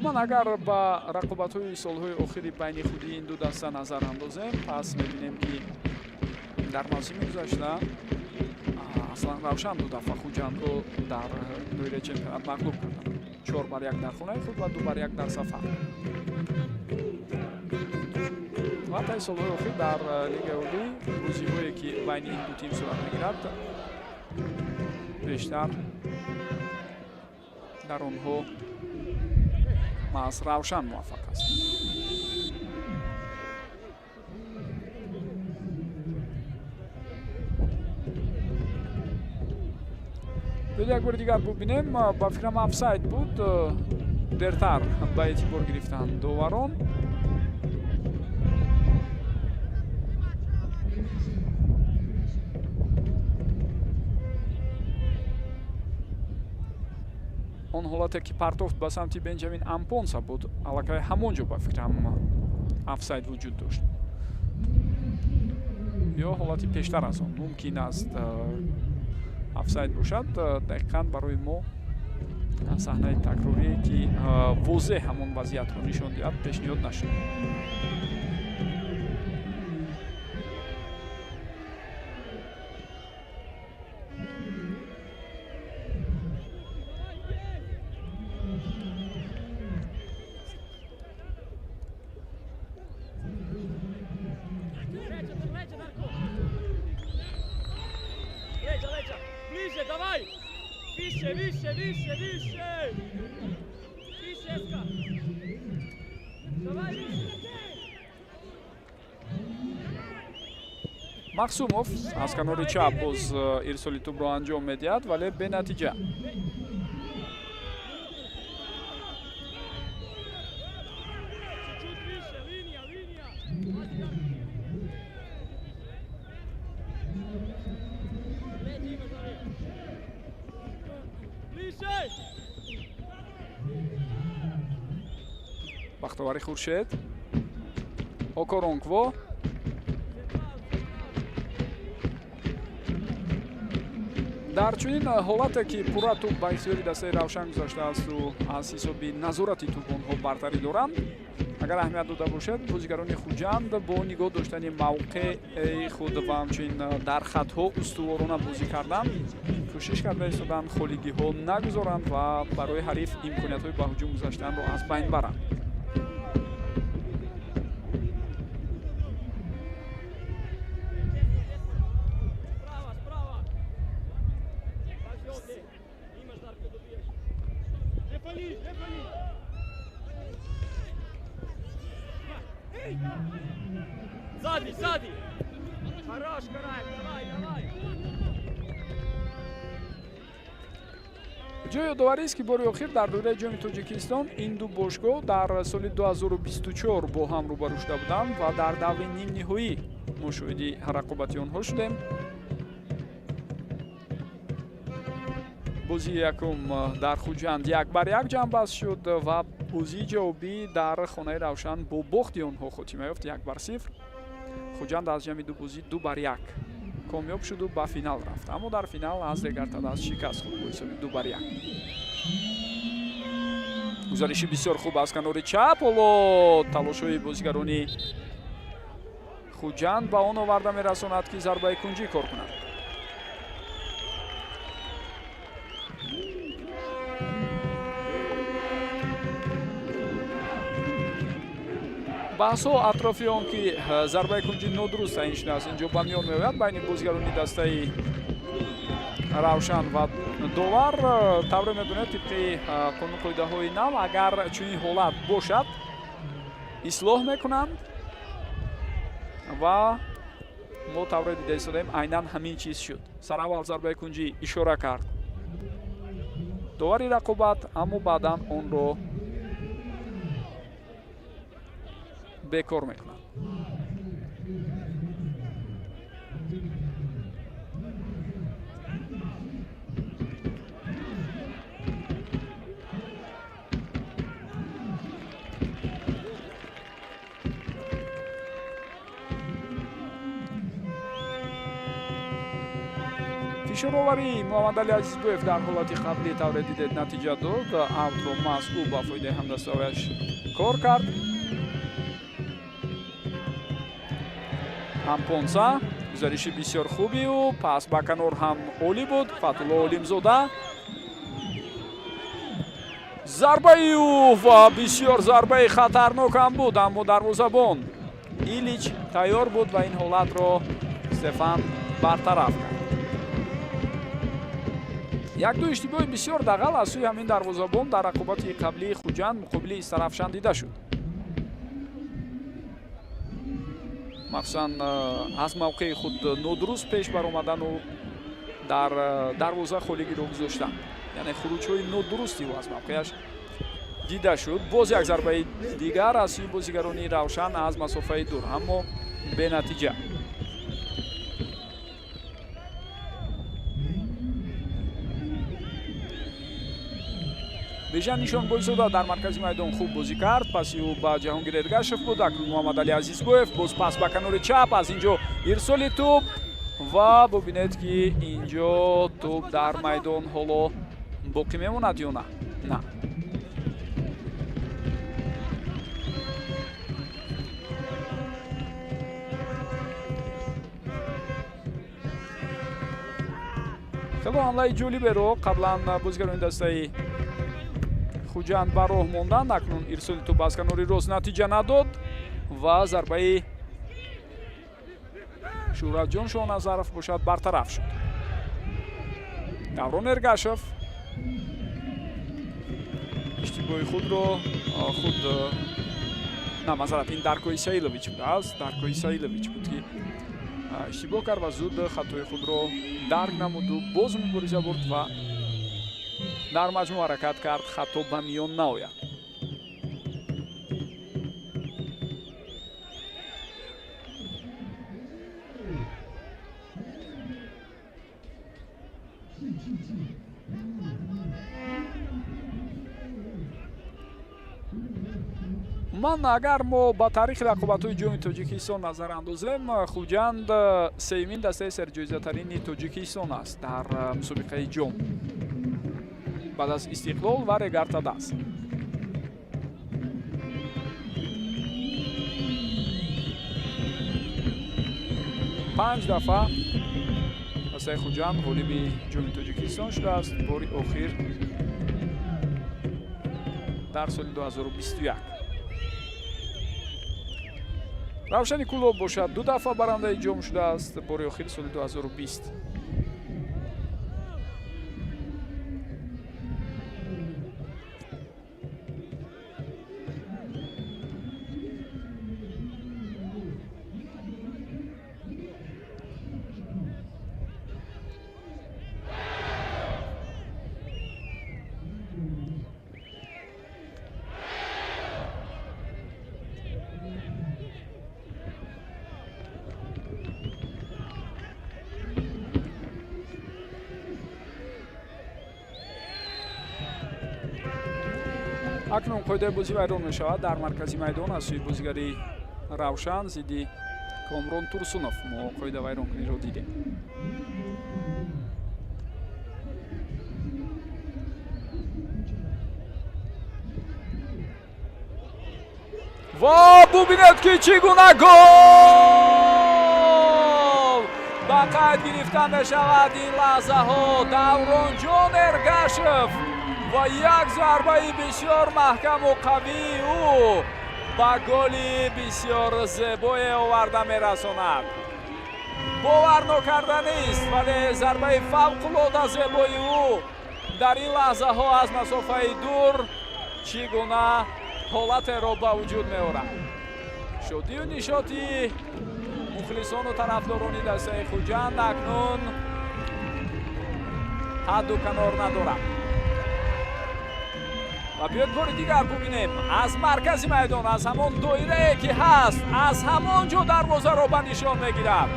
умуман агар ба рақобатҳои солҳои охири байни худи ин ду даста назар андозем, пас мебинем ки дар мавсими гузашта аслан равшан ду дафъа хуҷандро дар доираи чемпионат мағлуб карданд. 4-1 дар хонаи худ ва 2-1 дар сафар. ва таи солҳои охир дар лигаи олӣ бозиҳое ки байни ин ду тим сурат мегирад бештар дар онҳо маҳз равшан муваффақ аст. як бори дигар бубинем, ба фикрам офсайд буд, дертар ба эътибор гирифтанд доварон. он ҳолате ки партофт ба самти Бенҷамин Ампонса буд, аллакай ҳамон ҷо ба фикрам офсайд вуҷуд дошт. ё ҳолати пештар аз он мумкин аст офсайд бошад. дақиқан барои мо саҳнаи такрорие ки возеҳ ҳамон вазъиятро нишон диҳад пешниҳод нашуд. Давай! Выше, выше, выше, выше! Выше, Эска! Давай, выше! Мақсумов аз канори чап боз ирсоли тӯбро анҷом медиҳад, вале бенатиҷа. бахтовари хуршед, Окоронкво, дар чунин ҳолате ки пурра тӯб ба ихтиёри дастаи равшан гузаштаасту аз ҳисоби назорати тӯб онҳо бартарӣ доранд, агар аҳамият дода бошад, бозигарони хуҷанд бо нигоҳ доштани мавқеи худ ва ҳамчунин дар хатҳо устуворона бозӣ кардан кӯшиш карда истоданд холигиҳо нагузоранд ва барои ҳариф имкониятҳои ба ҳуҷум гузаштанро аз байн баранд. Сзади, сзади! Хорош, Караев, давай, давай! ҷои ёдоварист ки бори охир дар доираи ҷоми Тоҷикистон ин ду бошгоҳ дар соли 2024 бо ҳам рӯбарӯ шуда буданд ва дар даври нимниҳоӣ мушоҳиди рақобати онҳо шудем. бозии якум дар Хуҷанд 1-1 ҷамъбаст шуд ва бозии ҷавобӣ дар хонаи Равшан бо бохти онҳо хотима ёфт 1-0. Хуҷанд аз ҷамъи ду бозӣ 2-1 комёб шуду ба финал рафт, аммо дар финал аз Регартадаст шикаст хурд бо ҳисоби 2-1. гузариши бисёр хуб аз канори чап, ҳоло талошҳои бозигарони Хуҷанд ба он оварда мерасонад ки зарбаи кунҷӣ кор кунад. баҳсҳо атрофи он ки зарбаи кунҷӣ нодуруст таъин шудааст инҷо ба миён меояд байни бозигарони дастаи Равшан ва довар. тавре медонед тибқи қонунқоидаҳои нав агар чунин ҳолат бошад ислоҳ мекунанд ва мо тавре дида истодаем айнан ҳамин чиз шуд. Сараввал зарбаи кунҷӣ ишора кард довари рақобат, аммо баъдан онро бекор мекунад. фишороварӣ муҳаммадалӣ азизбоев дар ҳолати қаблӣ тавре дидед натиҷа дод. автро масъул ба фоидаи ҳамдастовияш кор кард. ҳампонса гузариши бисёр хубию пас ба канор ҳам олӣ буд. фатулло олимзода зарбаи ва бисёр зарбаи хатарнокам буд, аммо дарвозабон Илич тайёр буд ва ин ҳолатро Стефан бартараф кард. як-ду иштибоҳи бисёр дағал аз сӯи ҳамин дарвозабон дар рақобати қаблии Хуҷанд муқобили Истарафшан дида шуд. махсусан аз мавқеи худ нодуруст пеш баромадану дар дарвоза холигиро гузоштан, яъне хуруҷҳои нодурусти ӯ аз мавқеаш дида шуд. боз як зарбаи дигар аз сӯи бозигарони Равшан аз масофаи дур, аммо бенатиҷа. бежан нишонбойзода дар маркази майдон хуб бозӣ кард. паси ӯ ба Ҷаҳонгир Эргашев буд. акнун Муҳаммадалӣ Азизбоев боз пас ба канори чап, аз инҷо ирсоли тӯб ва бубинед ки инҷо тӯб дар майдон ҳоло боқӣ мемонад ё на? На. хело ҳамлаи ҷолиберо қаблан бозигарони дастаи Хуҷанд ба роҳ монданд. акнун ирсоли тӯб аз канори рост натиҷа надод ва зарбаи Шӯҳратҷон Шоҳназаров бошад бартараф шуд. Даврон Эргашев иштибоҳи худро мазарат ин Дарко Исаилович будааст. Дарко Исаилович буд ки иштибоҳ кард ва зуд хатои худро дарк намуду боз мубориза бурд ва дар маҷмӯъ ҳаракат кард хато ба миён наояд. ман агар мо ба таърихи рақобатҳои ҷоми Тоҷикистон назар андозем, Хуҷанд сеюмин дастаи серҷоизатарини Тоҷикистон аст дар мусобиқаи ҷом баъд аз Истиқлол ва Регартадас. панҷ дафъа дастаи Хуҷанд ғолиби ҷоми Тоҷикистон шудааст. бори охир дар соли 2021. Равшани Кулоб бошад 2 дафъа барандаи ҷом шудааст. бори охир соли 2020. акнун қоидаи бозӣ вайрон мешавад дар маркази майдон аз сӯи бозигари Равшан зидди Комрон Турсунов. мо қоида вайронкуниро дидем. ва бубинед ки чӣ гуна гол ба қайд гирифта мешавад ин лаҳзаҳо. Давронҷон Эргашев ва як зарбаи бисёр маҳкаму қавии ӯ ба голи бисёр зебое оварда мерасонад. бовар нокарданист, вале зарбаи фавқулода зебои ӯ дар ин лаҳзаҳо аз масофаи дур чӣ гуна ҳолатеро ба вуҷуд меорад. шодию нишоти мухлисону тарафдорони дастаи Хуҷанд акнун ҳадду канор надорад. ва биёед бори дигар бубинем аз маркази майдон, аз ҳамон доирае ки ҳаст, аз ҳамон ҷо дарвозаро ба нишон мегирад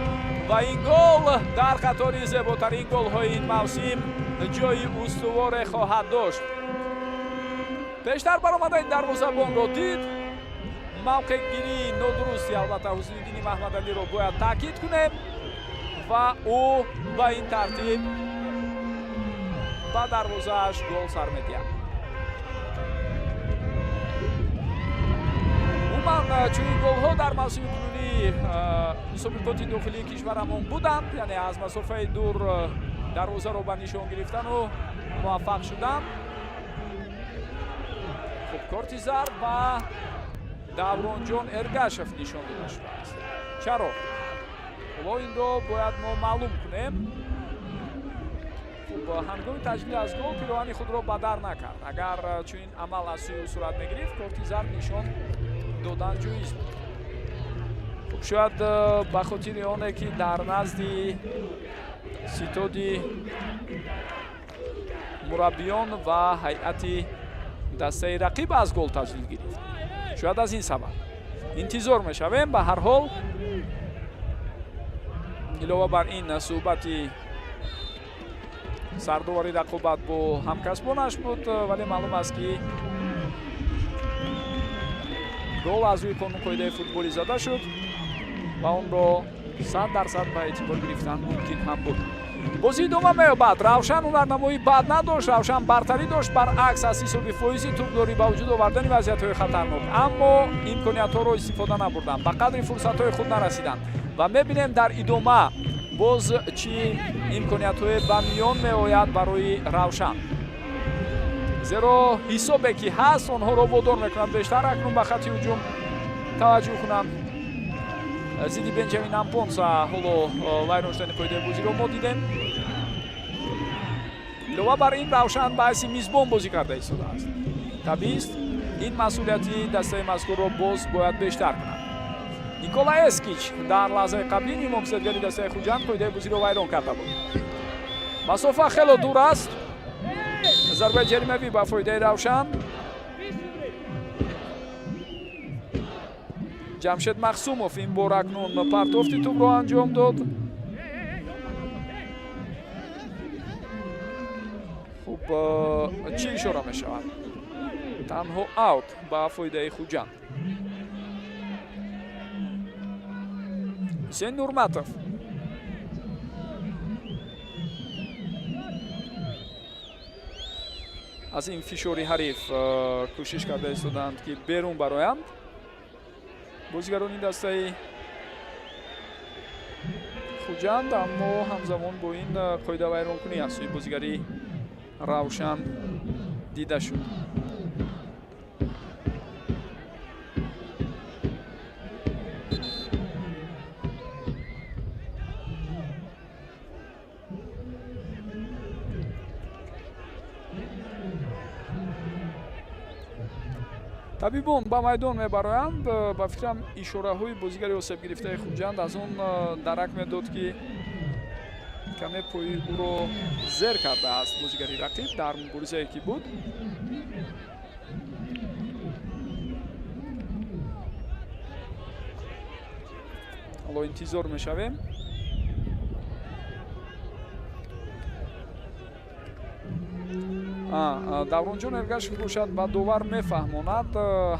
ва ин гол дар қатори зеботарин голҳои ин мавсим ҷои устуворе хоҳад дошт. пештар баромада ин дарвозабонро дид, мавқеъгирии нодурусти албатта Ҳусниддини Маҳмадалиро бояд таъкид кунем ва ӯ ба ин тартиб ба дарвозааш гол сар медиҳад. умуман чунин голҳо дар мавсими кунунии мусобиқоти дохилии кишварамон буданд, яъне аз масофаи дур дарвозаро ба нишон гирифтану муваффақ шуданд. хуб, корти зард ба Давронҷон Эргашев нишон дода шудааст. чаро? ҳоло инро бояд мо маълум кунем. хуб, ҳангоми таҷлил аз гол пироҳани худро ба дар накард. агар чунин амал аз сӯи ӯ сурат мегирифт, корти зард нишон додан ҷоиз буд. хуб, шояд ба хотири оне ки дар назди ситоди мураббиён ва ҳайати дастаи рақиб аз гол таҷлил гирифт. шояд аз ин сабаб интизор мешавем. ба ҳар ҳол илова бар ин суҳбати сардовари рақобат бо ҳамкасбонаш буд, вале маълум аст ки гол аз рӯи қонунқоидаи футболӣ зада шуд ва онро 100% ба эътибор гирифтан мумкин ҳам буд. бозӣ идома меёбад. Равшан ҳунарнамоӣ бад надошт, Равшан бартарӣ дошт, баръакс аз ҳисоби фоизи тӯбдорӣ ба вуҷуд овардани вазъиятҳои хатарнок, аммо имкониятҳоро истифода набурданд, ба қадри фурсатҳои худ нарасиданд ва мебинем дар идома боз чӣ имкониятҳое ба миён меояд барои Равшан. зеро ҳисобе ки ҳаст онҳоро водор мекунад бештар акнун ба хати ҳуҷум таваҷҷӯҳ кунанд. зидди Бенҷамин Ампонса ҳоло вайрон шудани қоидаи бозиро мо дидем. илова бар ин Равшан ба ҳайси мизбон бозӣ карда истодааст. табиист ин масъулияти дастаи мазкурро боз бояд бештар кунад. Никола Эскич дар лаҳзаи қаблӣ имомзадгари дастаи Хуҷанд қоидаи бозиро вайрон карда буд. масофа хело дур аст. зарбаи ҷаримавӣ ба фоидаи Равшан. ҷамшед Махсумов ин бор акнун партофти тӯбро анҷом дод. хуб, чӣ ишора мешавад? танҳо аут ба фоидаи Хуҷанд. ҳусейн Нурматов аз ин фишори ҳариф кӯшиш карда истоданд ки берун бароянд. бозигарони дастаи Хуҷанд аммо ҳамзамон бо ин қоидавайронкунӣ аз сӯи бозигари Равшан дида шуд. табибон ба майдон мебароянд. ба фикрам ишораҳои бозигари осебгирифтаи Хуҷанд аз он дарак медод ки каме пои ӯро зер кардааст бозигари рақиб дар муборизае ки буд. ҳоло интизор мешавем. Давронҷон Эргашев бошад ба довар мефаҳмонад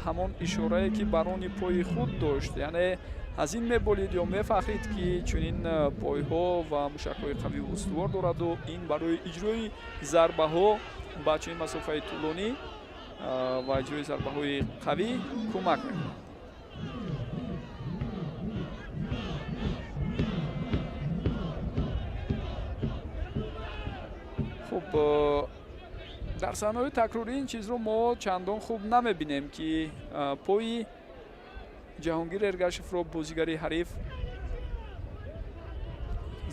ҳамон ишорае ки барони пои худ дошт, яъне аз ин меболид ё мефахрид ки чунин пойҳо ва мушакҳои қавиву устувор дораду ин барои иҷрои зарбаҳо ба чунин масофаи тӯлонӣ ва иҷрои зарбаҳои қавӣ кӯмак мекунад. хуб, дар саҳнаҳои такрорӣ ин чизро мо чандон хуб намебинем ки пои Ҷаҳонгир Эргашевро бозигари ҳариф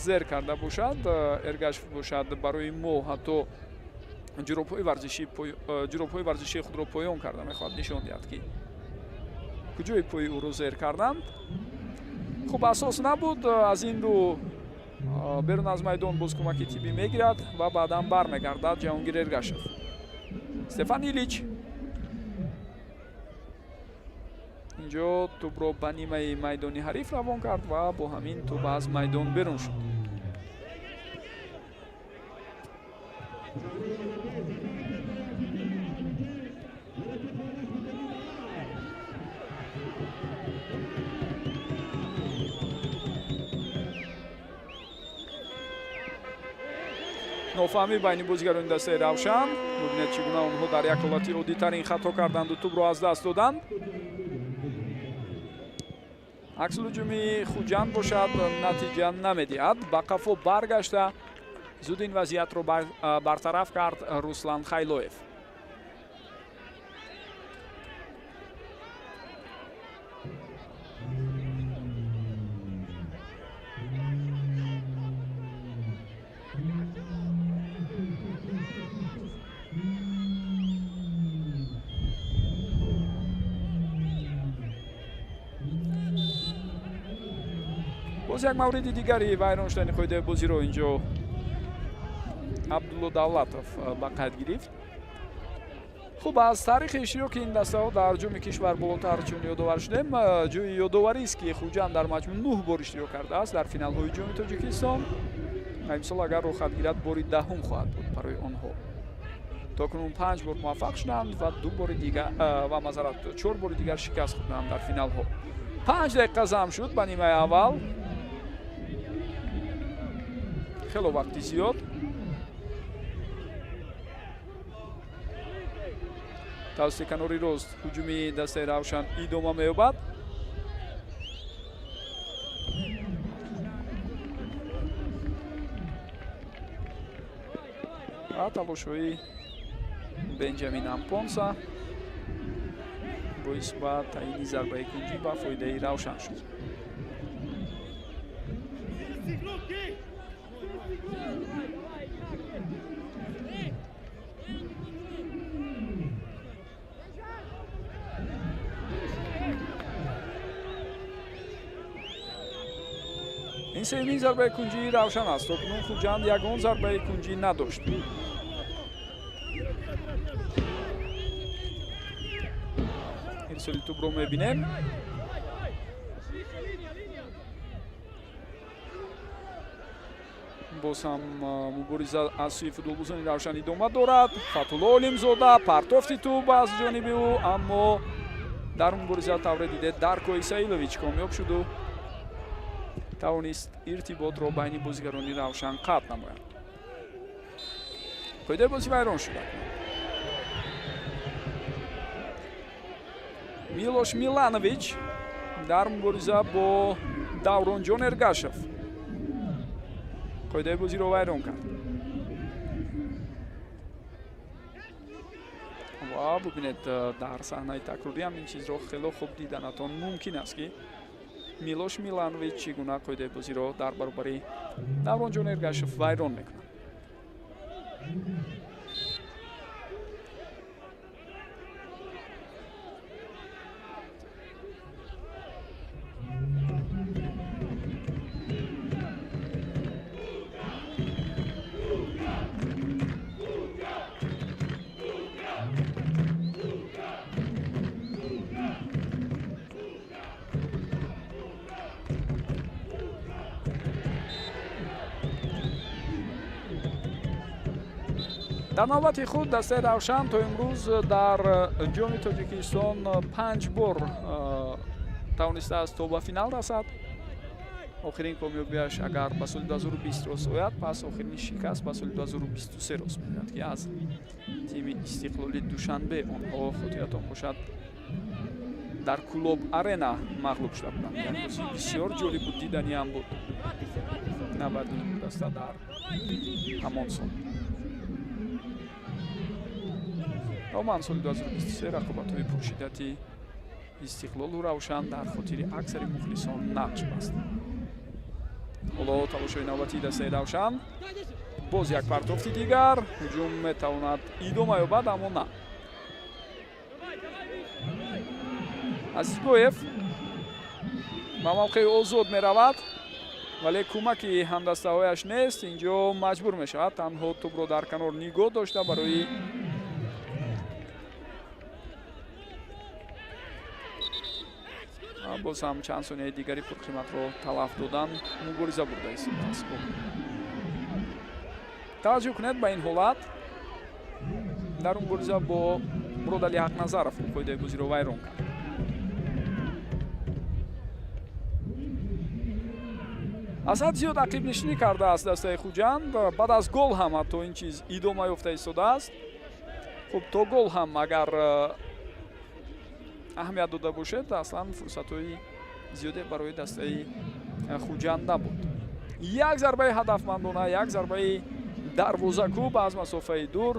зер карда бошад. Эргашев бошад барои мо ҳатто ҷуробҳои варзишии худро поён карда мехоҳад нишон диҳад ки куҷои пои ӯро зер карданд. хуб асос набуд. Аз ин рӯ берун аз майдон боз кӯмаки тиббӣ мегирад ва баъдан бармегардад Ҷаҳонгир Эргашев. Стефан Илич инҷо тӯбро ба нимаи майдони ҳариф равон кард ва бо ҳамин тӯб аз майдон берун шуд. нофаҳмӣ байни бозигарони дастаи Равшан. бубинед чӣ гуна онҳо дар як ҳолати оддитарин хато карданду тӯбро аз даст доданд. аксулҳуҷуми Хуҷанд бошад, натиҷа намедиҳад. ба қафо баргашта зуд ин вазъиятро бартараф кард Руслан Хайлоев. боз як мавриди дигари вайрон шудани қоидаи бозиро инҷо Абдулло Давлатов ба қайд гирифт. хуб аз таърихи иштироки ин дастаҳо дар ҷоми кишвар болотар чун ёдовар шудем. ҷои ёдоварист ки Хуҷанд дар маҷмӯъ 9 бор иштирок кардааст дар финалҳои ҷоми Тоҷикистон. имсол агар рӯ хат гирад бори даҳум хоҳад буд барои онҳо. токунун 5 бор муваффақ шуданд ва 2 бори дигар ва мазарат 4 бори дигар шикаст хӯрданд дар финалҳо. 5 дақиқа зам шуд ба нимаи аввал. хело вақти зиёд. тавассути канори рост ҳуҷуми дастаи Равшан идома меёбад. ва талошҳои Бенҷамин Ампонса боис ба таъини зарбаи кунҷӣ ба фоидаи Равшан шуд. ин сеюмин зарбаи кунҷии Равшан аст. токунун Хуҷанд ягон зарбаи кунҷӣ надошт. ирсоли тӯбро мебинем. боз ҳам мубориза аз сӯи футболбозони Равшан идома дорад. Фатулло Олимзода партофти тӯб аз ҷониби ӯ, аммо дар мубориза тавре дидед Дарко Исаилович комёб шуду тавонист иртиботро байни бозигарони Равшан қатъ намояд. қоидаи бозӣ вайрон шуда. Милош Миланович дар мубориза бо Давронҷон Эргашев қоидаи бозиро вайрон кард. ва бубинед дар саҳнаи такрорӣ ҳамин чизро хело хуб диданатон мумкин аст ки Милош Миланович чӣ гуна қоидаи бозиро дар баробари Давронҷон Эргашев вайрон мекунад. дар навбати худ дастаи Равшан то имрӯз дар ҷоми Тоҷикистон 5 бор тавонистааст то ба финал расад. охирин комёбиаш агар ба соли 2020 росояд, пас охирин шикаст ба соли 2023 рост меояд ки аз тими Истиқлоли Душанбе онҳо хотиратон бошад дар Кулоб Арена мағлуб шуда буданд. Як бозии бисёр ҷолиб буд, диданиам буд. навбати даста дар ҳамон сол. оман соли 2023 рақобатҳои пуршиддати Истиқлолу Равшан дар хотири аксари мухлисон нақш баст. ҳоло талошҳои навбатии дастаи Равшан. боз як партофти дигар. ҳуҷум метавонад идома ёбад, аммо на. Азизбоев ба мавқеи озод меравад, вале кӯмаки ҳамдастаҳояш нест. Инҷо маҷбур мешавад танҳо тӯбро дар канор нигоҳ дошта барои боз ҳам чанд сонияи дигари пурқиматро талаф додан мубориза бурда истодааст. таваҷҷӯҳ кунед ба ин ҳолат. дар мубориза бо Муродали Ҳақназаров қоидаи бозиро вайрон кард. асад зиёд ақибнишинӣ кардааст дастаи Хуҷанд. баъд аз гол ҳам ҳатто ин чиз идома ёфта истодааст. хуб, то гол ҳам агар аҳамият дода бошед, аслан фурсатҳои зиёде барои дастаи Хуҷанд набуд. як зарбаи ҳадафмандона, як зарбаи дарвозакӯб аз масофаи дур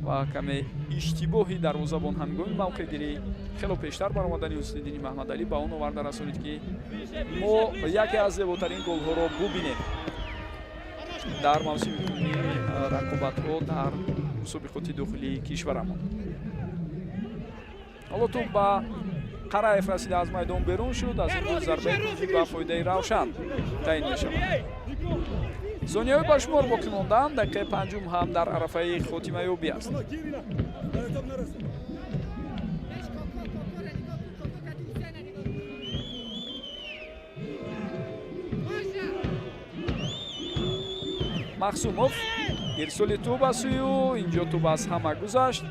ва каме иштибоҳи дарвозабон ҳангоми мавқеъгирӣ хело пештар баромадани Ҳусниддини Маҳмадалӣ ба он оварда расонид, ки мо яке аз зеботарин голҳоро бубинем дар мавсими кунии рақобатҳо дар мусобиқоти дохилии кишварамон. ҳоло ту ба Қараев расида аз майдон берун шуд. аз ин рӯ зарбаи кунҷӣ ба фоидаи Равшан таъин мешавад. сонияҳои ба шумор боқӣ монданд. дақиқаи панҷум ҳам дар арафаи хотимаёбӣ аст. Махсумов ирсоли тӯб ба сӯю, инҷо тӯб аз ҳама гузашт.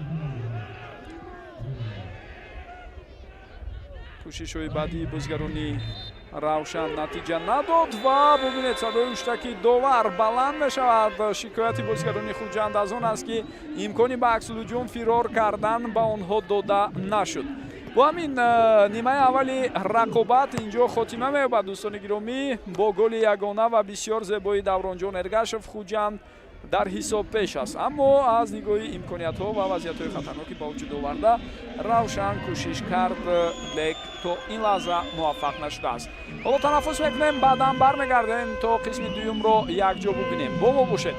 кӯшишҳои баъдии бозигарони Равшан натиҷа надод ва бубинед садои уштаки довар баланд мешавад. шикояти бозигарони Хуҷанд аз он аст, ки имкони ба аксулуҷум фирор кардан ба онҳо дода нашуд. бо ҳамин нимаи аввали рақобат инҷо хотима меёбад. дӯстони гиромӣ, бо голи ягона ва бисёр зебои Давронҷон Эргашев Хуҷанд дар ҳисоб пеш аст. аммо аз нигоҳи имкониятҳо ва вазъиятҳои хатарноки ба вуҷуд оварда Равшан кӯшиш кард, лек то ин лаҳза муваффақ нашудааст. ҳоло танаффус мекунем, баъдан бармегардем то қисми дуюмро якҷо бубинем. бо мо бошед.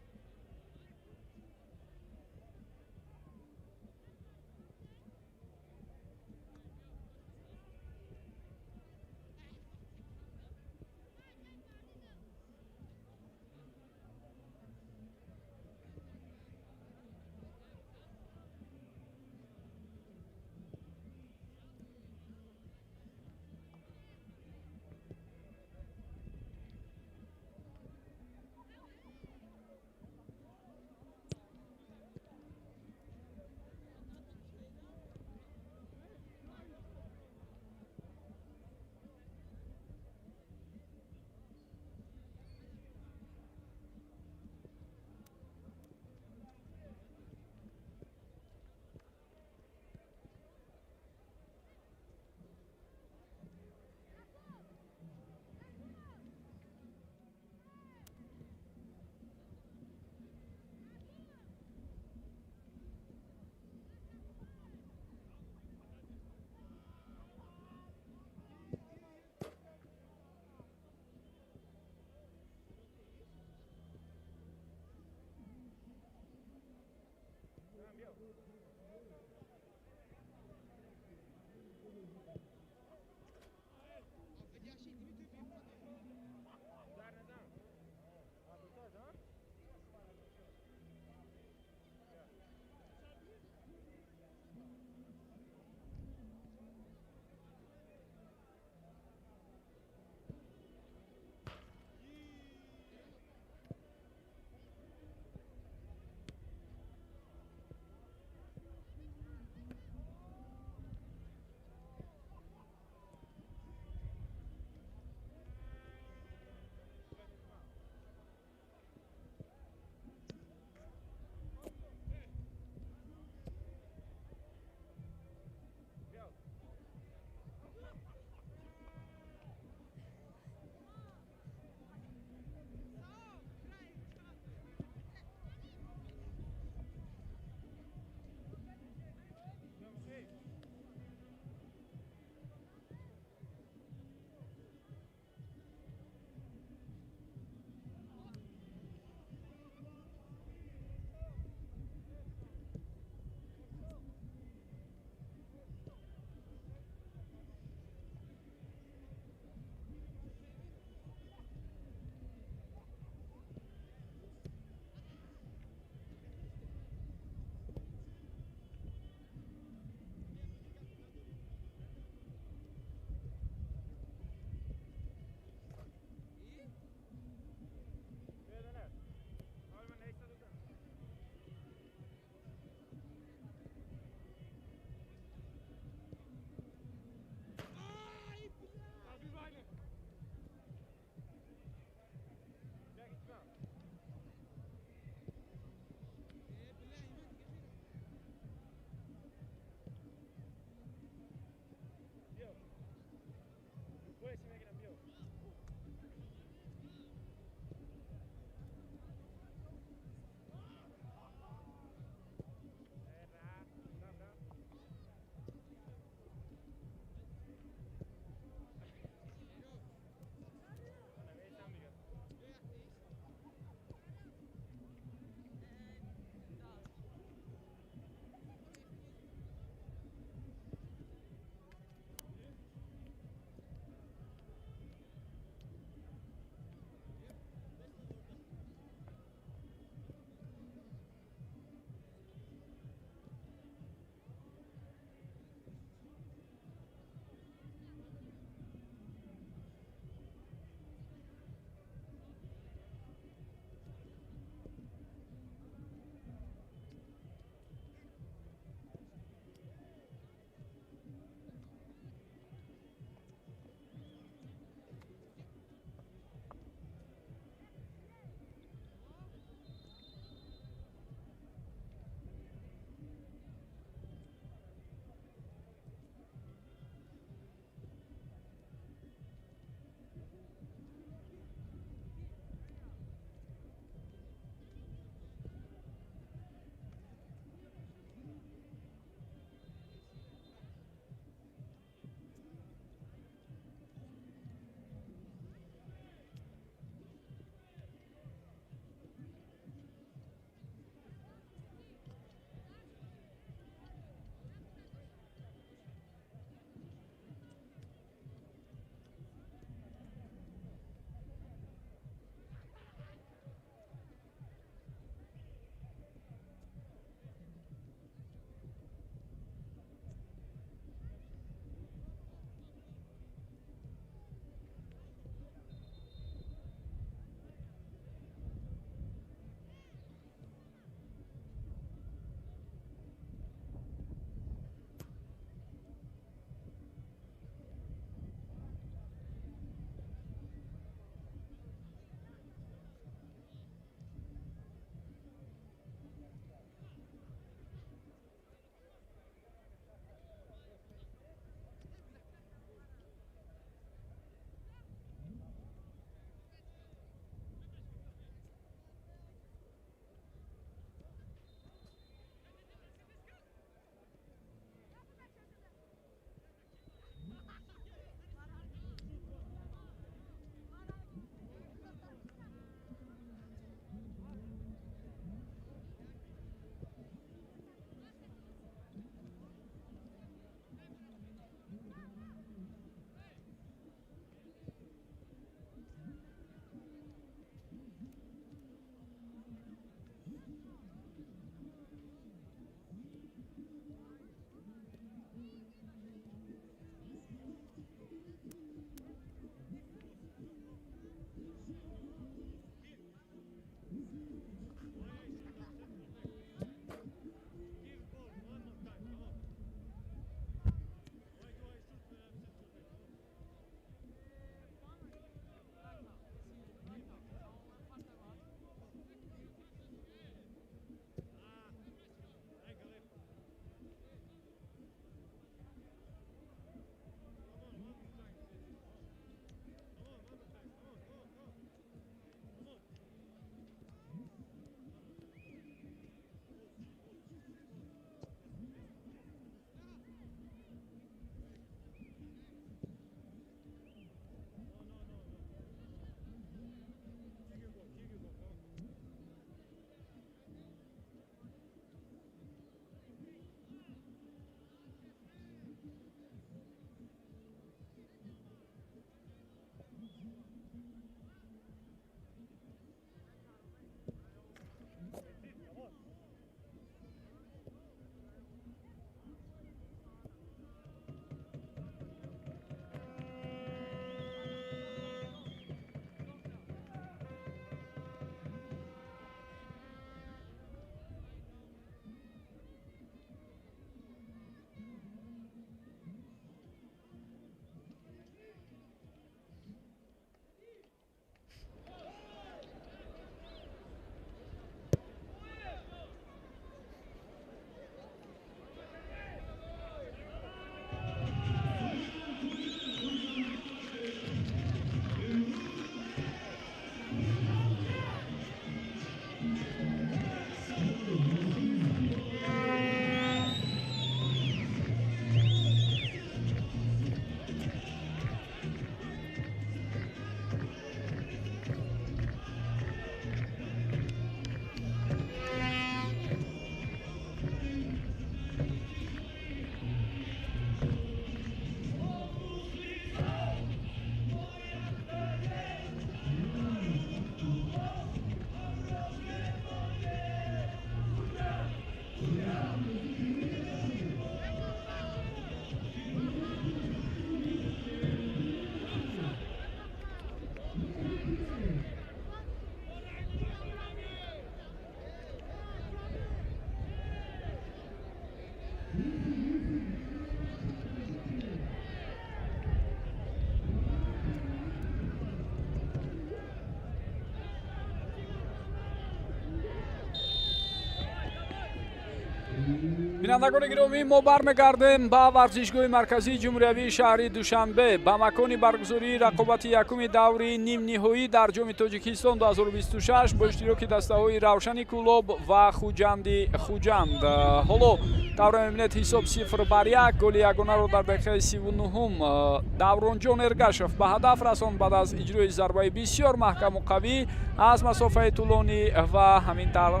бинандагони гиромӣ, мо бармегардем ба варзишгоҳи марказии ҷумҳуриявии шаҳри Душанбе ба макони баргузории рақобати якуми даври нимниҳоӣ дар ҷоми Тоҷикистон 2026 бо иштироки дастаҳои Равшани Кӯлоб ва Хуҷанди Хуҷанд. ҳоло тавра мебинед ҳисоб 0-1. голи ягонаро дар дақиқаи 39 Давронҷон Эргашев ба ҳадаф расон баъд аз иҷрои зарбаи бисёр маҳкаму қавӣ аз масофаи тӯлонӣ ва ҳамин тавр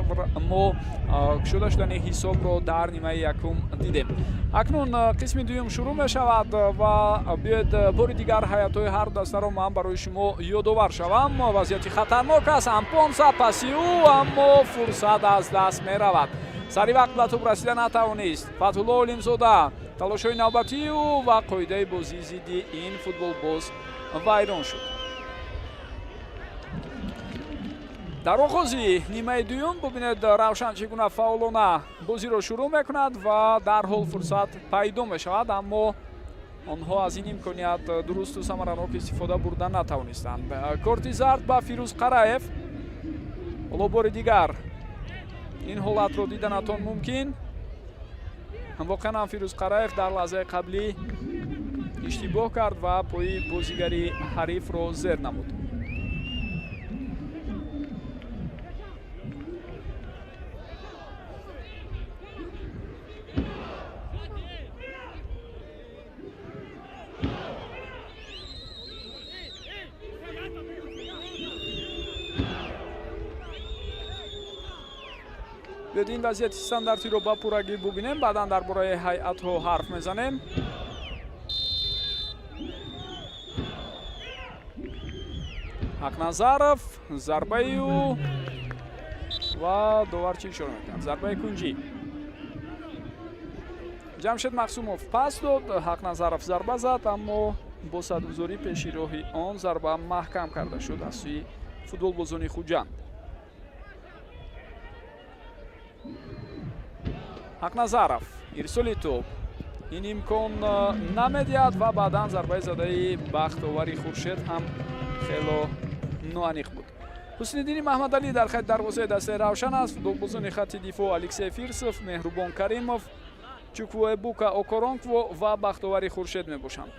мо кушода шудани ҳисобро дар нимаи якум дидем. акнун қисми дуюм шурӯъ мешавад ва биёед бори дигар ҳаятҳои ҳар дастаро ман барои шумо ёдовар шавам. вазъияти хатарнок аст. Ампонса пасиу, аммо фурсат аз даст меравад. сари вақт ба тӯб расида натавонист. Фатҳулло Олимзода талошҳои навбатию ва қоидаи бозии зидди ин футболбоз вайрон шуд. дар оғози нимаи дуюм бубинед Равшан чӣ гуна фаъолона бозиро шурӯъ мекунад ва дарҳол фурсат пайдо мешавад, аммо онҳо аз ин имконият дурусту самаранок истифода бурда натавонистанд. корти зард ба Фирӯз Қараев. ҳоло бори дигар ин ҳолатро диданатон мумкин. воқеан ҳам Фирӯз Қараев дар лаҳзаи қаблӣ иштибоҳ кард ва пои бозигари ҳарифро зер намуд. биёед ин вазъияти стандартиро ба пуррагӣ бубинем, баъдан дар бораи ҳайъатҳо ҳарф мезанем. Ҳақназаров зарбаю ва довар чӣ ишора мекунад? Зарбаи кунҷӣ. ҷамшед мақсумов пас дод, Ҳақназаров зарба зад, аммо бо садгузорӣ пеши роҳи он зарба маҳкам карда шуд аз сӯи футболбозони Хуҷанд. Ҳақназаров ирсоли топ ин имкон намедиҳад ва баъдан зарбаи задаи бахтовари Хуршед ҳам хело ноаниқ буд. ҳусниддини Маҳмадалӣ дар хати дарвозаи дастаи Равшан аст. футболбозони хатти дифоъ Алексей Фирсов, Меҳрубон Каримов, Чуквуэбука Окоронкво ва бахтовари Хуршед мебошанд.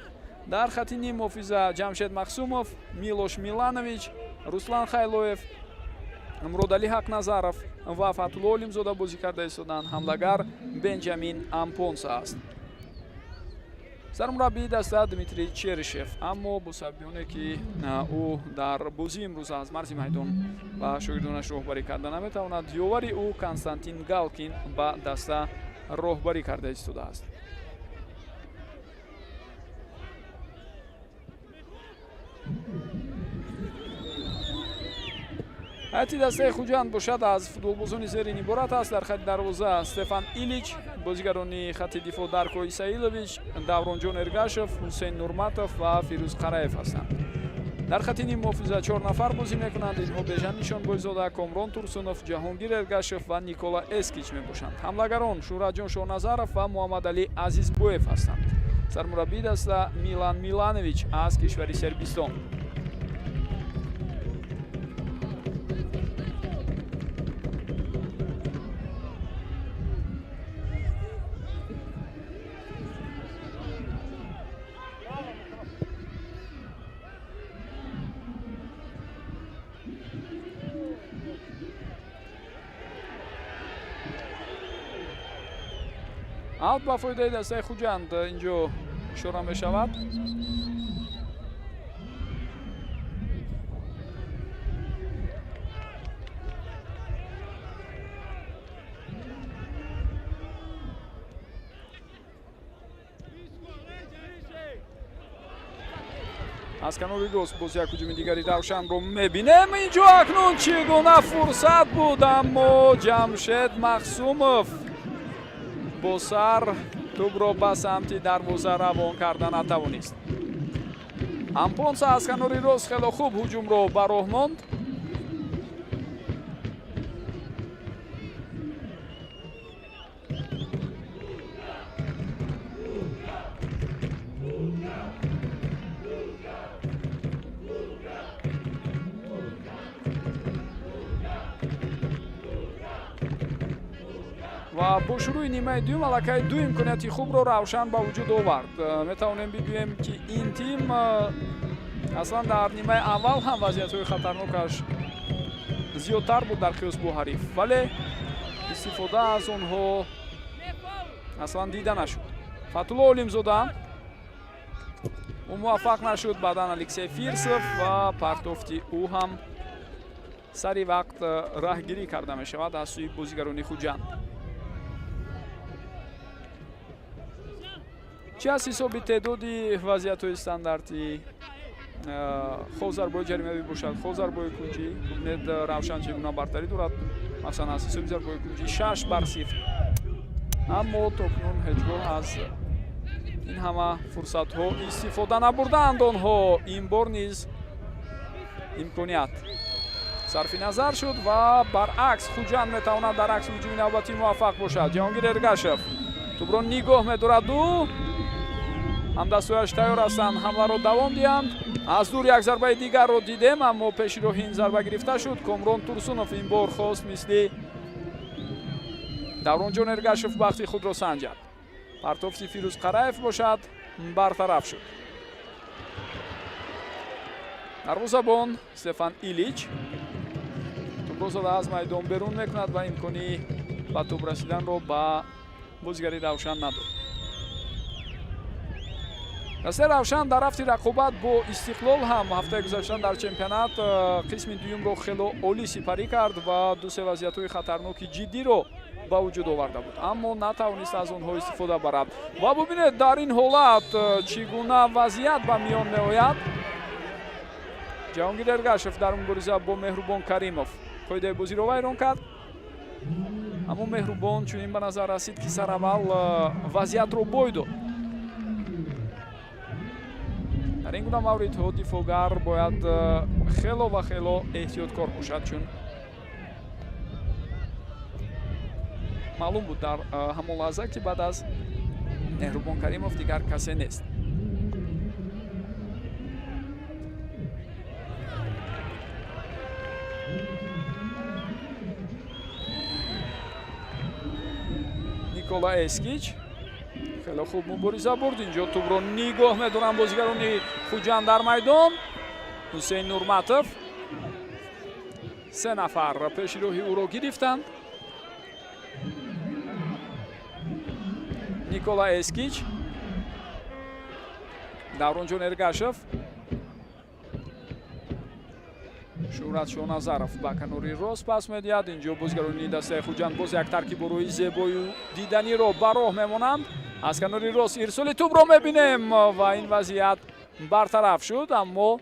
дар хатти ним муҳофиза Ҷамшед Мақсумов, Милош Миланович, Руслан Хайлоев, Муродалӣ Ҳақназаров ва Фатҳулло Олимзода бозӣ карда истоданд. ҳамлагар Бенҷамин Ампонса аст. сармураббии даста Дмитрий Черишев, аммо бо сабабионе ки ӯ дар бозии имрӯз аз марзи майдон ба шогирдонаш роҳбарӣ карда наметавонад, ёвари ӯ Константин Галкин ба даста роҳбарӣ карда истодааст. ҳайати дастаи Хуҷанд бошад аз футболбозони зерин иборат аст. дар хати дарвоза Стефан Илич, бозигарони хатти дифоъ Дарко Исаилович, Давронҷон Эргашев, Ҳусейн Нурматов ва Фирӯз Қараев ҳастанд. дар хатти ним муҳофиза 4 нафар бозӣ мекунанд. инҳо Бежан Нишонбойзода, Комрон Турсунов, Ҷаҳонгир Эргашев ва Никола Эскич мебошанд. ҳамлагарон Шӯҳратҷон Шоҳназаров ва Муҳаммадалӣ Азизбоев ҳастанд. сармураббии даста Милан Миланович аз кишвари Сербистон. аут ба фоидаи дастаи Хуҷанд инҷо ишора мешавад. аз канори рост боз як ҳуҷуми дигари Равшанро мебинем. инҷо акнун чӣ гуна фурсат буд, аммо Ҷамшед Мақсумов бо сар тӯбро ба самти дарвоза равон карда натавонист. Ампонса аз канори рост хело хуб ҳуҷумро ба роҳ монд. ва бо шурӯи нимаи дуюм аллакай ду имконияти хубро Равшан ба вуҷуд овард. Метавонем бигӯем ки ин тим аслан дар нимаи аввал ҳам вазъиятҳои хатарнокаш зиёдтар буд дар қиёс бо ҳариф, вале истифода аз онҳо аслан дида нашуд. Фатулло Олимзода ӯ муваффақ нашуд, баъдан Алексей Фирсов ва партофти ӯ ҳам сари вақт раҳгирӣ карда мешавад аз сӯи бозигарони Хуҷанд. чӣ аст ҳисоби теъдоди вазъиятҳои стандарти хозарбои ҷаримавӣ бошад? Хозарбои кунҷӣ бубинед Равшан чӣ гуна бартарӣ дорад, масалан аз ҳисоби зарбои кунҷӣ 6-0, аммо токунун ҳеҷ гоҳ аз ин ҳама фурсатҳо истифода набурдаанд онҳо. Ин бор низ имконият сарфи назар шуд ва баръакс Хуҷанд метавонад дар акс ҳуҷуми навбатӣ муваффақ бошад. Ҷаҳонгир Эргашев тӯбро нигоҳ медорад, ӯ ҳамдастояш тайёр ҳастанд ҳамларо давом диҳанд. Аз дур як зарбаи дигарро дидем, аммо пеши роҳи ин зарба гирифта шуд. Комрон Турсунов ин бор хост мисли Давронҷон Эргашев бахти худро санҷад. партофти Фирӯз Қараев бошад, бартараф шуд. дарвозабон Стефан Илич тӯбро зода аз майдон берун мекунад ва имкони ба тӯб расиданро ба бозигари Равшан надод. дастаи Равшан дар рафти рақобат бо Истиқлол ҳам ҳафтаи гузашта дар чемпионат қисми дуюмро хело олӣ сипарӣ кард ва ду-се вазъиятҳои хатарноки ҷиддиро ба вуҷуд оварда буд, аммо натавонист аз онҳо истифода барад. Ва бубинед дар ин ҳолат чӣ гуна вазъият ба миён меояд. Ҷаҳонгир Эргашев дар мубориза бо Меҳрубон Каримов қоидаи бозиро вайрон кард, аммо Меҳрубон чунин ба назар расид ки сараввал вазъиятро бой дод. дар ин гуна мавридҳо дифоъгар бояд хело ва хело эҳтиёткор бошад, чун маълум буд дар ҳамон лаҳза ки баъд аз Меҳрубон Каримов дигар касе нест. Никола Эскич хело хуб мубориза бурд. Инҷо тӯбро нигоҳ медоранд бозигарони Хуҷанд дар майдон. Ҳусейн Нурматов се нафар пеши роҳи ӯро гирифтанд. Никола Эскич, Давронҷон Эргашев, Шӯҳрат Шоназаров ба канори рост пас медиҳад. Инҷо бозигарони дастаи Хуҷанд боз як таркиборои зебою диданиро ба роҳ мемонанд. аз канори рост ирсоли тӯбро мебинем ва ин вазъият бартараф шуд, аммо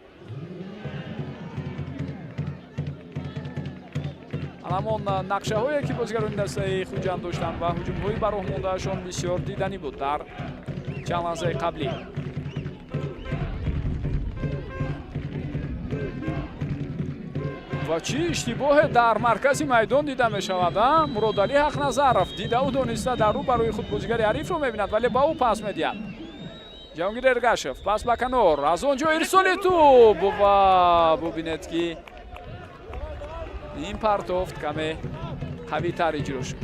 ҳамон нақшаҳое ки бозигарони дастаи Хуҷанд доштанд ва ҳуҷумҳои ба роҳ мондаашон бисёр диданӣ буд дар чанд лаҳзаи қаблӣ. ва чӣ иштибоҳе дар маркази майдон дида мешавад. Муродалӣ Ҳақназаров дидау дониста дар рӯ барои худ бозигари ҳарифро мебинад, вале ба ӯ пас медиҳад. Ҷаҳонгир Эргашев пас ба канор, аз он ҷо ирсоли тӯб ва бубинед ки ин партофт каме қавитар иҷро шуд.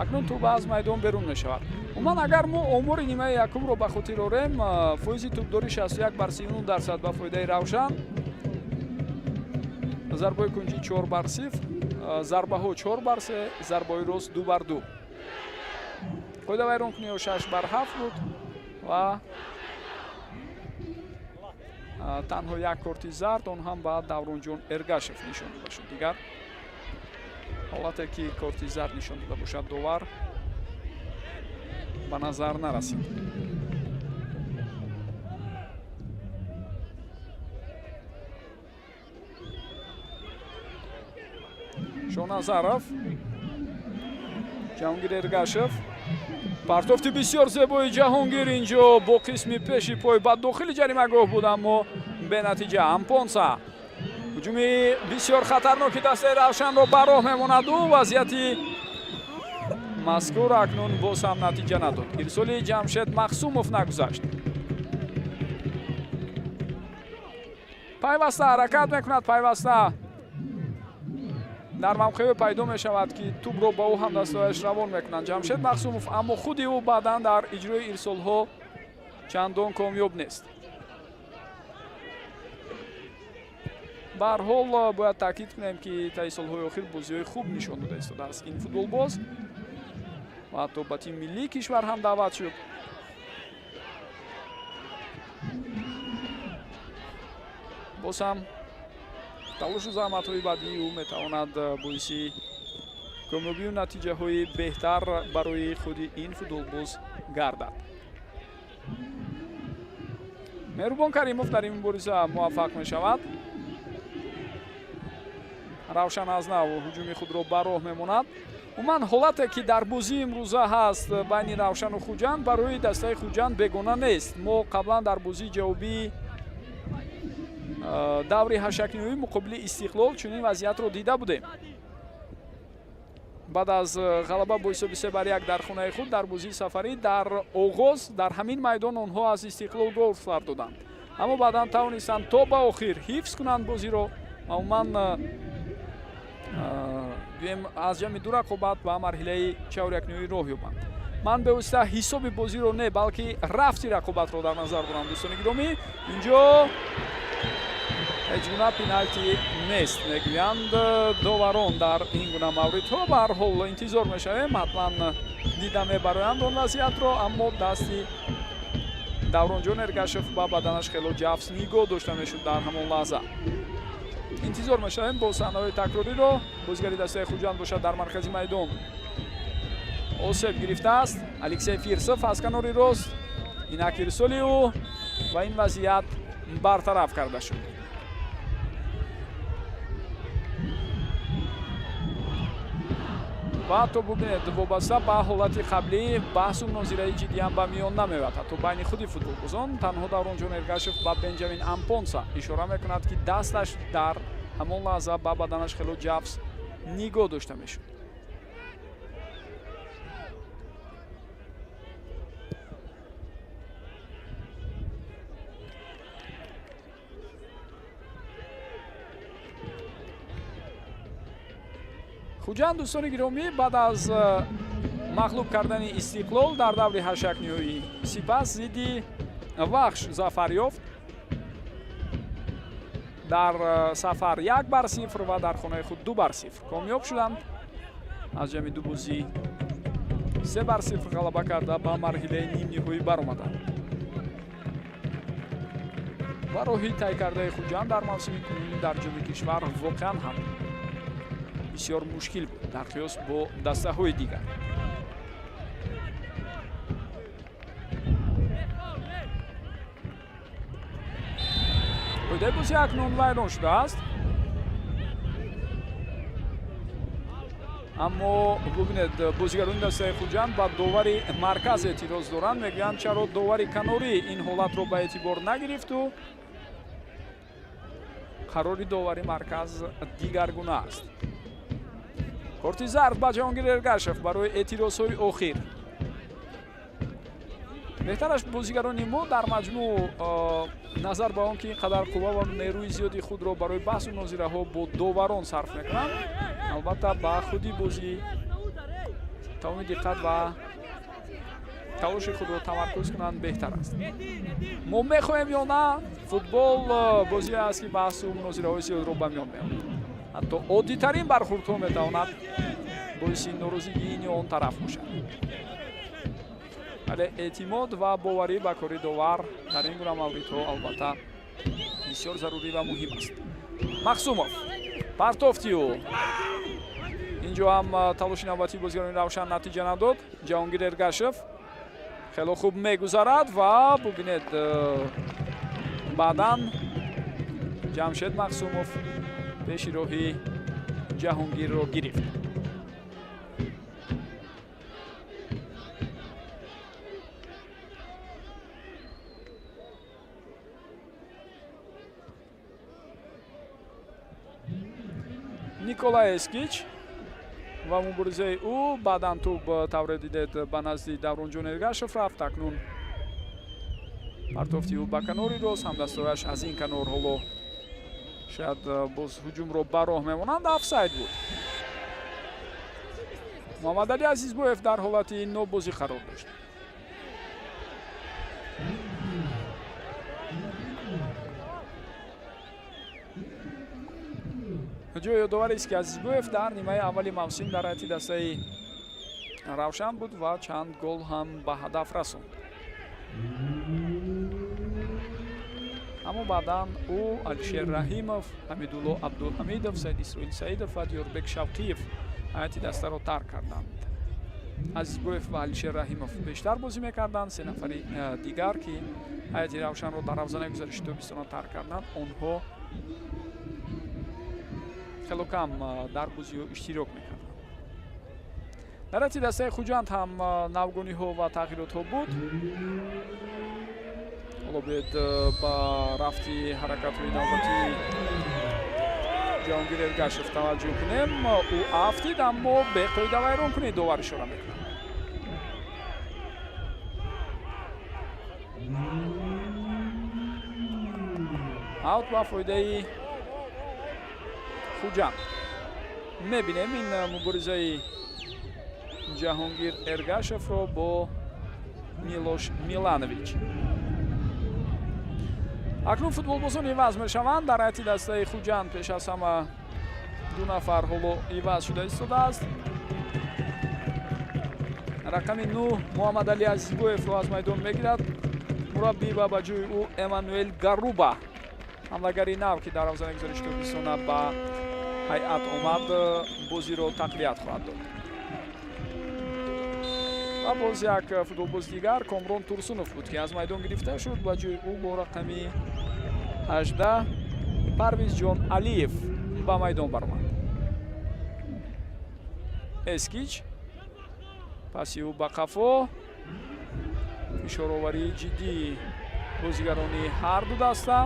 акнун тӯба аз майдон берун мешавад. умуман агар мо омори нимаи якумро ба хотир орем, фоизи тӯбдорӣ 61% ба фоидаи Равшан, зарбои кунҷӣ 4/0, зарбаҳо 4/3, зарбои рост 2/2. қоида вайронкуниҳо 6/7 буд ва танҳо як корти зард, он ҳам ба Давронҷон Эргашев нишон дода шуд. Дигар ҳолате ки корти зард нишон дода бошад довар ба назар нарасид. шоназаров, ҷаҳонгир эргашев, партофти бисёр зебои ҷаҳонгир инҷо бо қисми пеши пой ба дохили ҷаримагоҳ буд, аммо бенатиҷа. Ампонса ҳуҷуми бисёр хатарноки дастаи равшанро ба роҳ мемонаду вазъияти мазкур акнун боз ҳам натиҷа надод. ирсоли ҷамшед махсумов нагузашт. пайваста ҳаракат мекунад, пайваста дар мавқеъ пайдо мешавад ки тӯбро ба ӯ ҳамдастояш равон мекунанд ҷамшед махсумов, аммо худи ӯ баъдан дар иҷрои ирсолҳо чандон камёб нест. ба ҳар ҳол бояд таъкид кунем ки таи солҳои охир бозиҳои хуб нишон дода истодааст ин футболбоз ва ҳатто ба тими миллии кишвар ҳам даъват шуд. боз ҳам талошу заҳматҳои баъдии ӯ метавонад боиси камёбию натиҷаҳои беҳтар барои худи ин футболбоз гардад. меҳрубон каримов дар ин мубориза муваффақ мешавад. равшан аз нав ҳуҷуми худро ба роҳ мемонад. умуман ҳолате ки дар бозии имрӯза ҳаст байни равшану хуҷанд барои дастаи хуҷанд бегона нест. мо қаблан дар бозии ҷавобии даври ҳашакниҳои муқобили истиқлол чунин вазъиятро дида будем. баъд аз ғалаба бо ҳисоби 3-1 дар хонаи худ дар бозии сафарӣ дар оғоз дар ҳамин майдон онҳо аз истиқлол гол сар доданд, аммо баъдан тавонистанд то ба охир ҳифз кунанд бозиро ва умуман гӯем аз ҷамъи ду рақобат ба марҳилаи чаҳорякниҳоӣ роҳ ёбанд. ман бевосита ҳисоби бозиро не балки рафти рақобатро дар назар дорам. дӯстони гиромӣ, инҷо ҳеҷ гуна пеналти нест мегӯянд доварон дар ин гуна мавридҳо. ба ҳар ҳол интизор мешавем, ҳатман дида мебароянд он вазъиятро, аммо дасти давронҷон эргашев ба баданаш хело ҷафз нигоҳ дошта мешуд дар ҳамон лаҳза. интизор мешавем бо саҳнаҳои такрориро. бозигари дастаи хуҷанд бошад дар маркази майдон. осеб гирифтааст, алексей фирсов аз канори рост, инак ирсоли ӯ ва ин вазъият бартараф карда шуд. ва ҳатто бубинед вобаста ба ҳолати қаблӣ баҳсу мунозираи ҷиддиам ба миён намеояд. ҳатто байни худи футболбозон танҳо давронҷон эргашев ба бенҷамин ампонса ишора мекунад ки дасташ дар ҳамон лаҳза ба баданаш хело ҷафз нигоҳ дошта мешуд. хуҷанд дӯстони гиромӣ баъд аз мағлуб кардани истиқлол дар даври ҳашакниҳоӣ сипас зидди вахш зафар ёфт. дар сафар 1-0 ва дар хонаи худ 2-0 комёб шуданд. аз ҷамъи ду бозӣ 3-0 ғалаба карда ба марҳилаи нимниҳоӣ баромаданд. ва роҳи тай кардаи хуҷанд дар мавсими кунунӣ дар ҷоми кишвар воқеан ҳам бисёр мушкил буд дар қиёс бо дастаҳои дигар. оидаи бозӣ акнун вайрон шудааст, аммо бубинед бозигарони дастаи хуҷанд ба довари марказ эътироз доранд. мегӯянд чаро довари канорӣ ин ҳолатро ба эътибор нагирифту қарори довари марказ дигар гуна аст. корти зард ба ҷаҳонгир эргашев барои эътирозҳои охир. беҳтараш бозигарони мо дар маҷмӯъ назар ба он ки ин қадар қувва ва нерӯи зиёди худро барои баҳсу мунозираҳо бо доварон сарф мекунанд, албатта ба худи бозӣ тамоми диққат ва талоши худро тамаркуз кунанд беҳтар аст. мо мехоҳем ё на, футбол бозие аст ки баҳсу мунозираҳои зиёдро ба миён меорад. ҳатто оддитарин бархӯрдҳо метавонад боиси норозигии ин ё он тараф бошад. вале эътимод ва боварӣ ба кори довар дар ин гуна мавридҳо албатта бисёр зарурӣ ва муҳим аст. махсумов партофтиу инҷо ҳам талоши навбатии бозигарони равшан натиҷа надод. ҷаҳонгир эргашев хело хуб мегузарад ва бубинед баъдан ҷамшед мақсумов пеши роҳи ҷаҳонгирро гирифт. Николай Эскич ва муборизаи ӯ баъдан тӯб тавре дидед ба назди Давронҷон Эргашев рафт. Акнун партофти ӯ ба канори рост, ҳамдастояш аз ин канор ҳоло шояд боз ҳуҷумро ба роҳ мемонанд. офсайд буд. муҳаммадалӣ Азизбоев дар ҳолати нобозӣ қарор дошт. ҷои ёдоварест ки Азизбоев дар нимаи аввали мавсим дар ҳайати дастаи равшан буд ва чанд гол ҳам ба ҳадаф расонд. аммо баъдан ӯ Алишер Раҳимов, Ҳамидулло Абдулҳамидов, Саид Исроил Саидов ва Диёрбек Шавқиев ҳайати дастанро тарк карданд. Азизбоев ва Алишер Раҳимов бештар бозӣ мекарданд. се нафари дигар ки ҳайати равшанро дар равзанаи гузариши тобистона тарк карданд, онҳо хело кам дар бозиҳо иштирок мекарданд. дар ҳайати дастаи Хуҷанд ҳам навгониҳо ва тағйиротҳо буд. ҳоло бояд ба рафти ҳаракатҳои навбати Ҷаҳонгир Эргашев таваҷҷӯҳ кунем. ӯ афтид, аммо беқоида вайрон кунед довар ишора мекунад. аут ба фоидаи Хуҷанд. мебинем ин муборизаи Ҷаҳонгир Эргашевро бо Милош Миланович. акнун футболбозон иваз мешаванд. дар ҳайати дастаи Хуҷанд пеш аз ҳама ду нафар ҳоло иваз шуда истодааст. рақами 9 Муҳаммадалӣ Азизбоевро аз майдон мегирад мураббӣ ва ба ҷои ӯ Эммануэл Гарруба, ҳамлагари нав ки дар равзанаи гузариши тобистона ба ҳайат омад, бозиро тақвият хоҳад дод. ва боз як футболбози дигар Комрон Турсунов буд ки аз майдон гирифта шуд. ба ҷои ӯ бо рақами 18 Парвизҷон Алиев ба майдон баромад. Эскич паси ӯ ба қафо. фишороварии ҷиддии бозигарони ҳар ду даста.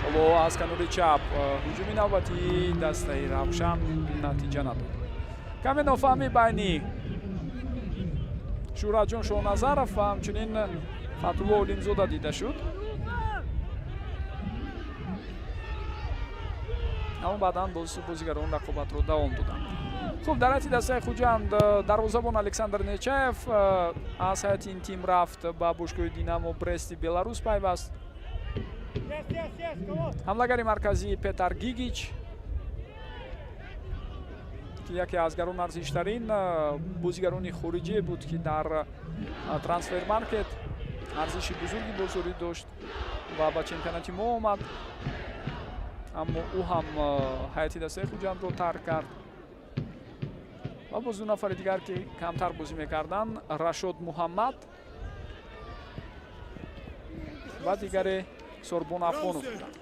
ҳоло аз канори чап ҳуҷуми навбатии дастаи равшан натиҷа надод. каме нофаҳмӣ байни Шӯҳратҷон Шоҳназаров ва ҳамчунин Фатҳулло Олимзода дида шуд. аммо баъдан бозигарони рақобатро давом доданд. хуб, дар ҳайати дастаи Хуҷанд дарвозабон Александр Нечаев аз ҳайати ин тим рафт ба бошгоҳи Динамо Брести Беларус пайваст. ҳамлагари марказӣ Петар Гигич ки яке аз гарон арзиштарин бозигарони хориҷие буд ки дар трансфермаркет арзиши бузурги бозорӣ дошт ва ба чемпионати мо омад. аммо ӯ ҳам ҳайати дастаи Хуҷандро тарк кард. ва боз ду нафари дигар ки камтар бозӣ мекарданд, Рашод Муҳаммад ва дигаре Сорбон Афғонов буданд.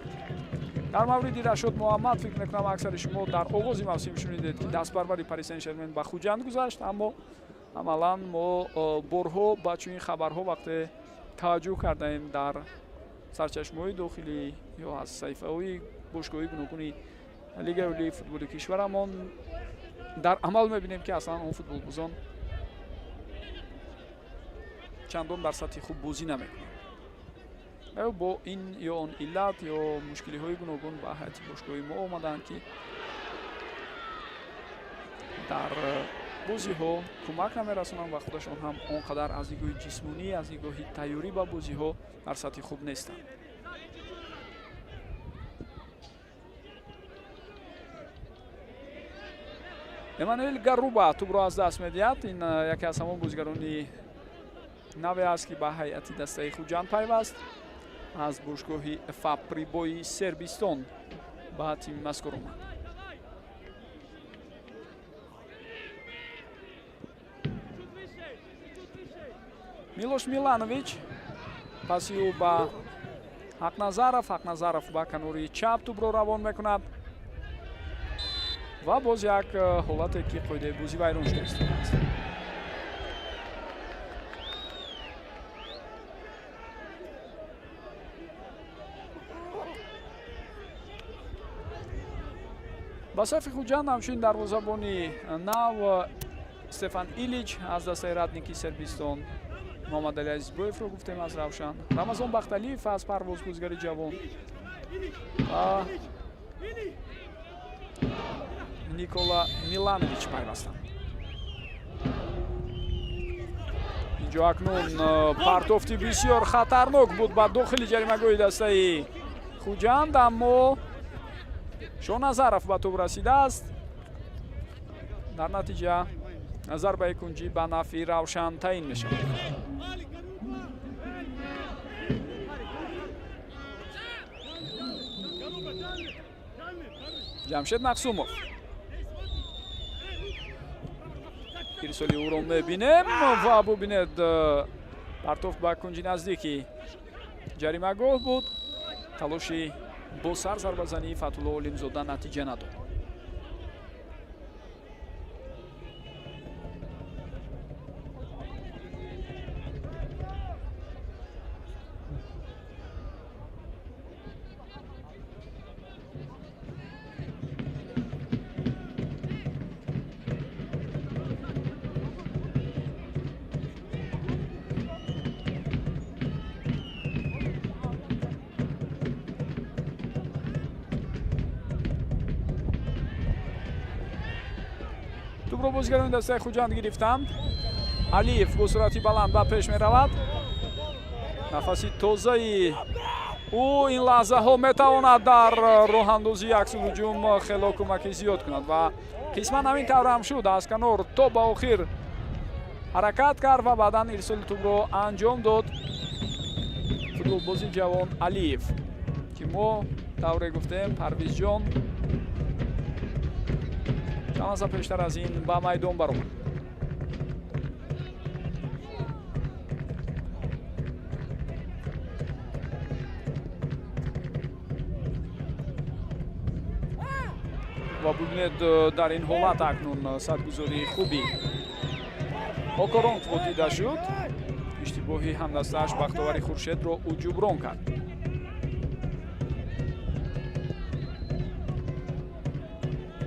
дар мавриди Рашод Муҳаммад фикр мекунам аксари шумо дар оғози мавсим шунидед ки дастпарвари Пари Сен-Жермен ба Хуҷанд гузашт. аммо амалан мо борҳо ба чунин хабарҳо вақте таваҷҷӯҳ кардаем дар сарчашмаҳои дохилӣ ё аз саҳифаҳои бошгоҳи гуногуни лигаи олии футболи кишварамон дар амал мебинем ки аслан он футболбозон чандон дар сатҳи хуб бозӣ намекунанд. бо ин ё он иллат ё мушкилиҳои гуногун ба ҳайати бошгоҳи мо омаданд ки дар бозиҳо кӯмак намерасонанд ва худашон ҳам он қадар аз нигоҳи ҷисмонӣ, аз нигоҳи тайёрӣ ба бозиҳо дар сатҳи хуб нестанд. Эммануэл Гарруба тӯбро аз даст медиҳад. ин яке аз ҳамон бозигарони наве аст ки ба ҳайати дастаи Хуҷанд пайваст аз бошгоҳи Фаприбои Сербистон ба тими мазкур омад. Милош Миланович паси ӯ ба Ҳақназаров ба канори чап тӯбро равон мекунад ва боз як ҳолате ки қоидаи бозӣ вайрон шуда истодааст. ба сафи хуҷанд ҳамчунин дарвозабони нав Стефан Илич аз дастаи Радники Сербистон, Муҳаммад Али Азизбоевро гуфтем аз Равшан, Рамазон Бахталиев аз Парвоз бозигари ҷавон ва Никола Миланович пайвастанд. инҷо акнун партофти бисёр хатарнок буд ба дохили ҷаримагоҳи дастаи хуҷанд, аммо Шоназаров ба тӯб расидааст. дар натиҷа зарбаи кунҷӣ ба нафъи Равшан таъин мешавад. ҷамшед Мақсумов ирсоли ӯро мебинем ва бубинед партофт ба кунҷи наздики ҷаримагоҳ буд. талоши бо сар зарбазании Фатулло Олимзода натиҷа надод. тӯбро бозигарони дастаи хуҷанд гирифтанд. Алиев бо суръати баланд ба пеш меравад. нафаси тозаи ӯ ин лаҳзаҳо метавонад дар роҳандозии аксул ҳуҷум хело кӯмаки зиёд кунад ва қисман ҳамин тавр ҳам шуд. аз канор то ба охир ҳаракат кард ва баъдан ирсоли тӯбро анҷом дод футболбози ҷавон Алиев, ки мо тавре гуфтем Парвизҷон чанд лаҳза пештар аз ин ба майдон баромад. ва бубинед дар ин ҳолат акнун садгузории хуби Окоронкво дида шуд. иштибоҳи ҳамдастааш Бахтовари Хуршедро ӯ ҷуброн кард.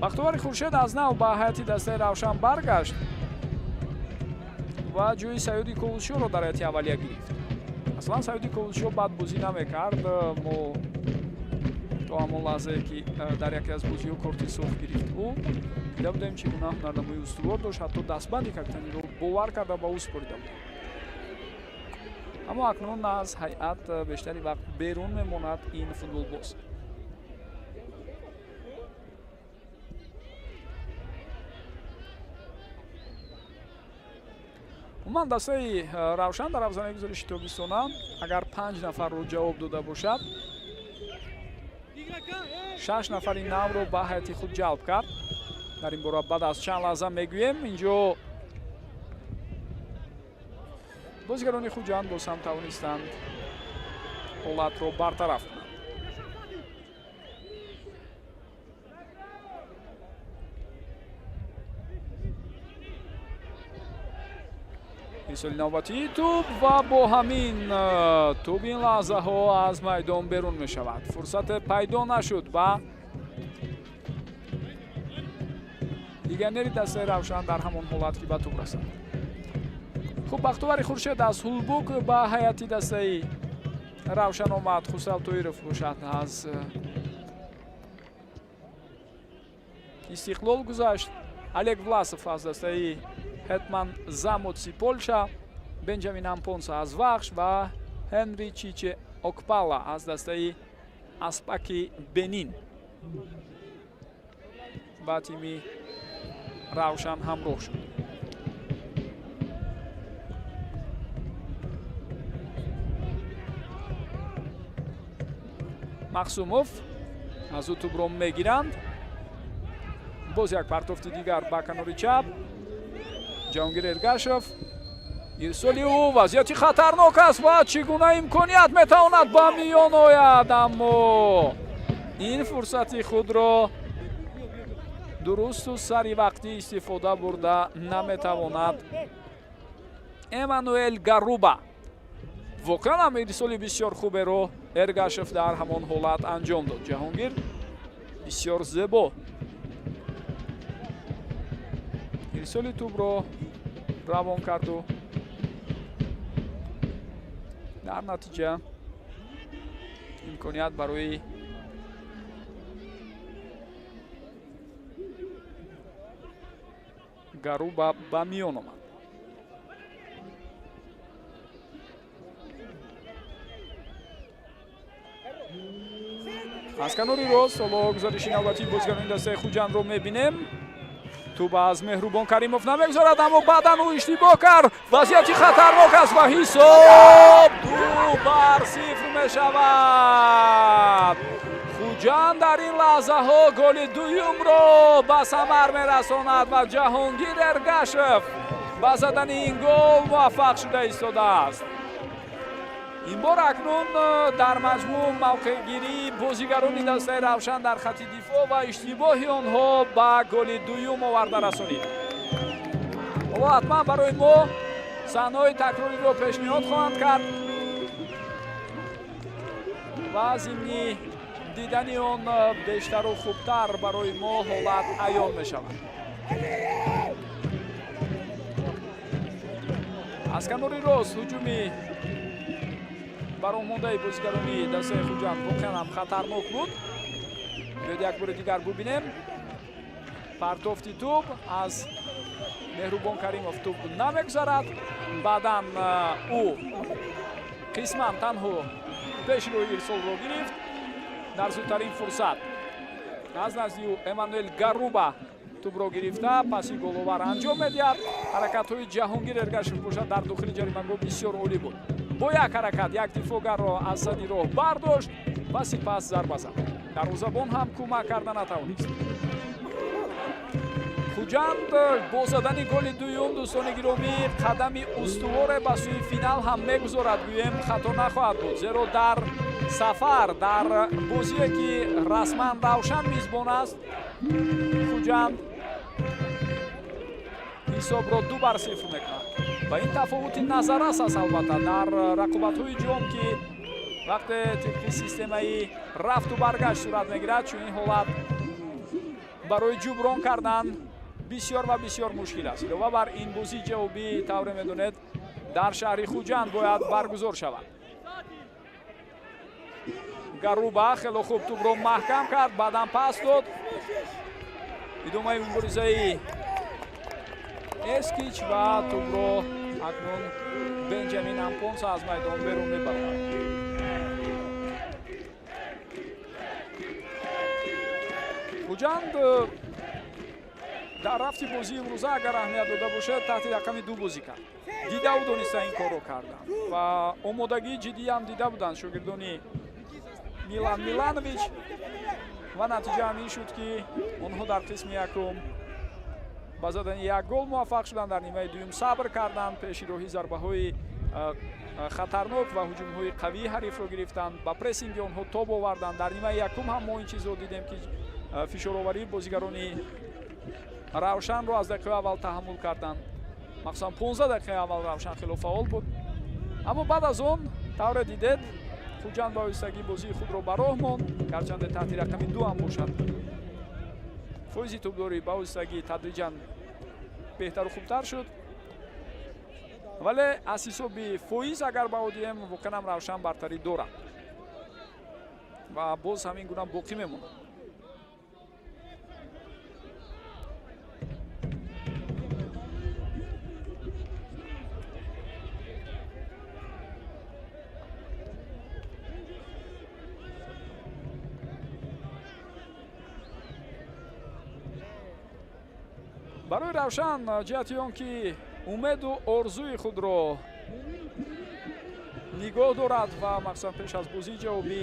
Бахтовари Хуршед аз нав ба ҳайати дастаи Равшан баргашт ва ҷои Саёди Ковусшоро дар ҳайати аввалия гирифт. аслан Саёди Ковусшо бад бозӣ намекард. мо то ҳамон лаҳзае ки дар яке аз бозиҳо корти сух гирифт ӯ дида будем чӣ гуна ҳунарнамои устувор дошт. ҳатто дастбанди капитаниро бовар карда ба ӯ супорида буд. аммо акнун аз ҳайат бештари вақт берун мемонад ин футболбоз. умуман дастаи Равшан дар афзонаи гузориши тобистона агар 5 нафарро ҷавоб дода бошад, 6 нафари навро ба ҳайати худ ҷалб кард. дар ин бора баъд аз чанд лаҳза мегӯем инҷо бозигарони хуҷанд боз ҳам тавонистанд ҳолатро бартараф кунанд. ирсоли навбатии тӯб ва бо ҳамин тӯб ин лаҳзаҳо аз майдон берун мешавад. фурсате пайдо нашуд ба легионери дастаи Равшан дар ҳамон ҳолат ки ба тӯб расад. хуб Бахтовари Хуршед аз ҳулбук ба ҳайати дастаи Равшан омад. Хусрав Тоиров бошад аз Истиқлол гузашт. Олег Власов аз дастаи Ҳетман Замоци Полша, Бенҷамин Ампонса аз Вахш ва Ҳенри Чиче Окпала аз дастаи Аспаки Бенин ба тими Равшан ҳамроҳ шуд. Мақсумов аз ӯ тӯбро мегиранд. боз як партофти дигар ба канори чап. ҷаҳонгир Эргашев ирсоли ӯ вазъияти хатарнок аст ва чӣ гуна имконият метавонад ба миён ояд, аммо ин фурсати худро дурусту сари вақтӣ истифода бурда наметавонад Эммануэл Гаруба. воқеан ҳам ирсоли бисёр хуберо Эргашев дар ҳамон ҳолат анҷом дод. Ҷаҳонгир бисёр зебо ирсоли тӯбро равон карду дар натиҷа имконият барои Гаруба ба миён омад. аз канори рост ҳоло гузариши навбати бозигарони дастаи Хуҷандро мебинем. туба аз Меҳрубон Каримов намегузарад, аммо баъдан ӯ иштибоҳ кард. вазъияти хатарнок аст ва ҳисоб 2-0 мешавад. Хуҷанд дар ин лаҳзаҳо голи дуюмро ба самар мерасонад ва Ҷаҳонгир Эргашев ба задани ин гол муваффақ шуда истодааст. ин бор акнун дар маҷмӯъ мавқеъгирии бозигарони дастаи Равшан дар хатти дифоъ ва иштибоҳи онҳо ба голи дуюм оварда расонид. ҳоло ҳатман барои мо саҳнаҳои такрориро пешниҳод хоҳанд кард ва зимни дидани он бештару хубтар барои мо ҳолат аён мешавад. аз канори рост ҳуҷуми баромондаи бозигарони дастаи Хуҷанд воқеан ҳам хатарнок буд. биёед як бори дигар бубинем. партофти тӯб аз Меҳрубон Каримов тӯб намегузарад. баъдан ӯ қисман танҳо пешрои ирсолро гирифт. дар зудтарин фурсат аз назди ӯ Эммануэл Гаруба тӯбро гирифта паси головар анҷом медиҳад. ҳаракатҳои Ҷаҳонгир Эргашев бошад дар дохили ҷаримагоҳ бисёр олӣ буд. бо як ҳаракат як дифоъгарро аз сади роҳ бардошт ва сипас зарба зад. дарвозабон ҳам кӯмак карда натавонист. Хуҷанд бо задани голи дуюм дӯстони гиромӣ қадами устуворе ба сӯи финал ҳам мегузорад. гӯем хато нахоҳад буд, зеро дар сафар дар бозие ки расман Равшан мизбон аст, Хуҷанд ҳисобро 2-0 мекунад. ба ин тафовути назаррас аст албатта дар рақобатҳои ҷом ки вақте тибқи системаи рафту баргашт сурат мегирад, чунин ҳолат барои ҷуброн кардан бисёр ва бисёр мушкил аст. илова бар ин бозии ҷавобӣ тавре медонед дар шаҳри Хуҷанд бояд баргузор шавад. Гаруба хело хуб тӯбро маҳкам кард, баъдан пас дод. идомаи муборизаи Эскич ва тӯбро акнун Бенҷамин Ампонса аз майдон берун мебарад. Хуҷанд дар рафти бозии имрӯза агар аҳамият дода бошад, таҳти рақами 2 бозӣ кард. дидаву дониста ин корро кардан ва омодагии ҷиддиам дида буданд шогирдони Милан Миланович ва натиҷа ҳамин шуд ки онҳо дар қисми якум ба задани як гол муваффақ шуданд. дар нимаи дуюм сабр карданд, пешироҳи зарбаҳои хатарнок ва ҳуҷумҳои қавии ҳарифро гирифтанд, ба прессинги онҳо тоб оварданд. дар нимаи якум ҳам мо ин чизро дидем ки фишороварии бозигарони Равшанро аз дақиқаи аввал таҳаммул карданд. махсусан 15 дақиқаи аввал Равшан хело фаъол буд, аммо баъд аз он тавре дидед Хуҷанд ба оҳистагӣ бозии худро ба роҳ монд, гарчанде таҳти рақами 2 ҳам бошад. фоизи тӯбдорӣ ба оҳистагӣ тадриҷан беҳтару хубтар шуд, вале аз ҳисоби фоиз агар ба одием воқеан Равшан бартарӣ дорад ва боз ҳамин гуна боқӣ мемонад. барои Равшан ҷиҳати он ки умеду орзуи худро нигоҳ дорад ва махсусан пеш аз бозии ҷавобӣ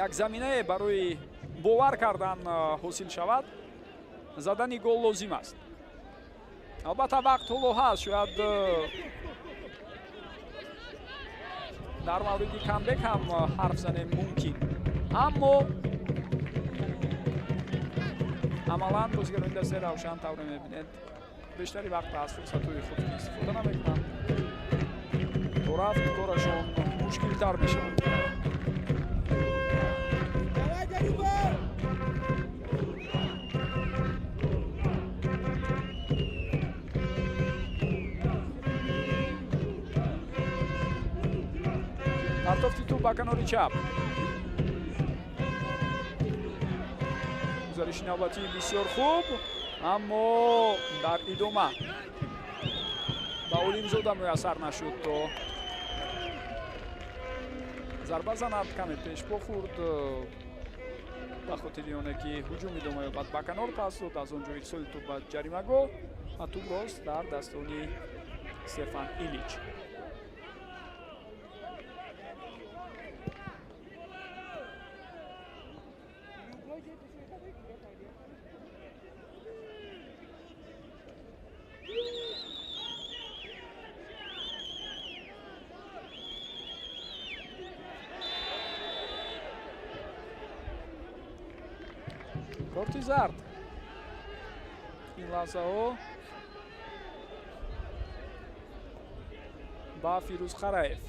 як заминае барои бовар кардан ҳосил шавад, задани гол лозим аст. албатта вақт ҳоло ҳаст, шояд дар мавриди камбек ҳам ҳарф занем мумкин, аммо амалан бозигарони дастаи Равшан тавре мебинед бештари вақт аз фурсатҳои худ истифода намекунанд, то рафт корашон мушкилтар мешавад. партофти ту ба канори чап, гузариши навбатӣ бисёр хуб, аммо дар идома ба Олимзода муяссар нашуд то зарба занад, каме пешпо хурд ба хотири оне ки ҳуҷум идома ёбад ба канор пас дод, аз он ҷо ирсоли ту ба ҷаримагоҳ ва туброз дар дастони Стефан Илич. корти зард ин лаҳзаҳо ба Фирӯз Хараев.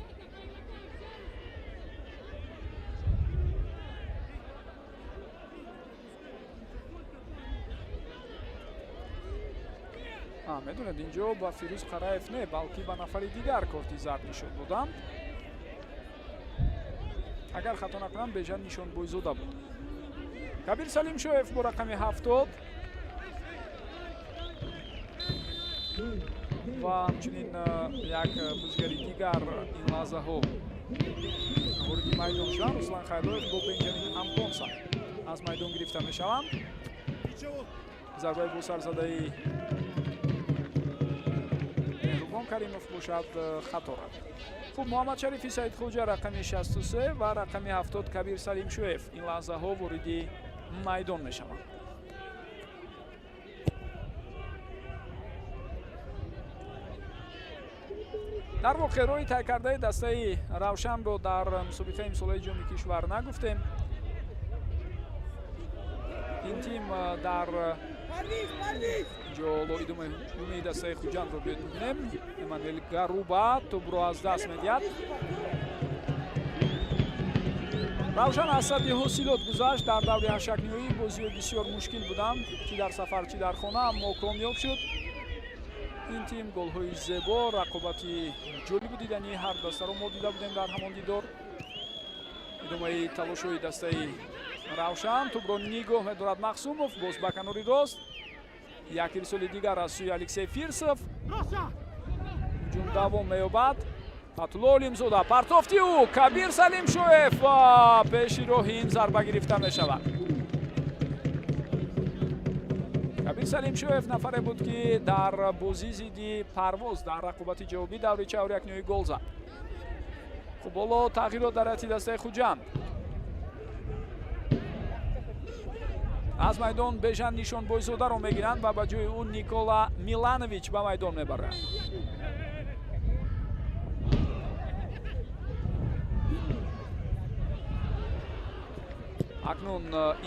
медонед инҷо ба Фирӯз Хараев не, балки ба нафари дигар корти зард нишон доданд. агар хато накунам бежан нишонбойзода буд. Кабир Салимшоев бо рақами 70 ва ҳамчунин як бозигари дигар ин лаҳзаҳо ворди майдон шуданд. Руслан Хайлоев бо Бенҷамин Ампонса аз майдон гирифта мешаванд. зарбаи бо сарзадаи Меҳрубон Каримов бошад хатора. хуб, Муҳаммад Шарифи Саидхоҷа рақами 63 ва рақами 70 Кабир Салимшоев ин лаҳзаҳо вориди майдон мешаванд. дар воқеъ роҳи тайкардаи дастаи Равшанро дар мусобиқаи имсолаи ҷоми кишвар нагуфтем. ин тим дар ҷоло идомаи ҳуҷуми дастаи Хуҷандро биёд бибинем. Эммануэл Гаруба тӯбро аз даст медиҳад. Равшан аз садди ҳосилот гузашт. Дар даври ҳашакниҳоӣ бозиҳои бисёр мушкил буданд, чӣ дар сафар, чӣ дар хона, аммо комёб шуд. ин тим голҳои зебо, рақобати ҷолибу дидани ҳар дастаро мо дида будем дар ҳамон дидор. идомаи талошҳои дастаи Равшан. тӯбро нигоҳ медорад Махсумов, боз ба канори рост. як ирсоли дигар аз сӯи Алексей Фирсов. ҳуҷум давом меёбад. Фатулло Олимзода, партофти ӯ Кабир Салимшоев пеши роҳи ин зарба гирифта мешавад. Кабир Салимшоев нафаре буд ки дар бозии зидди Парвоз дар рақобати ҷавобӣ даври чавр якниҳои гол зад. хуб, ҳоло тағйирот дар ҳайати дастаи Хуҷанд. аз майдон Бежан Нишонбойзодаро мегиранд ва ба ҷои ӯ Никола Миланович ба майдон мебаранд. акнун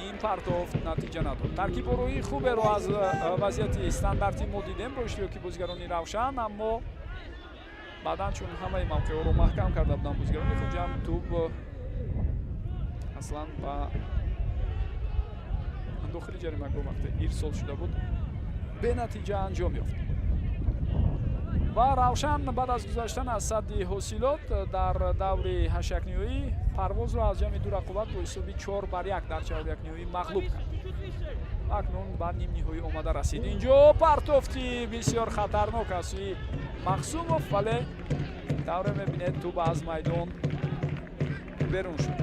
ин партофт натиҷа надод. таркибороии хуберо аз вазъияти стандарти мо дидем бо иштироки бозигарони Равшан, аммо баъдан чун ҳамаи мавқеъҳоро маҳкам карда буданд бозигарони Хуҷанд, тӯб аслан ба дохили ҷаримагоҳ вақте ирсол шуда буд, бенатиҷа анҷом ёфт. ва Равшан баъд аз гузаштан аз садди ҳосилот дар даври ҳашякниҳоӣ Парвозро аз ҷамъи ду рақобат бо ҳисоби 4-1 дар чаврякниҳоӣ мағлуб кард. акнун ба нимниҳоӣ омада расид. инҷо партофти бисёр хатарнок аз сӯи Махсумов, вале давре мебинед тӯб аз майдон берун шуд.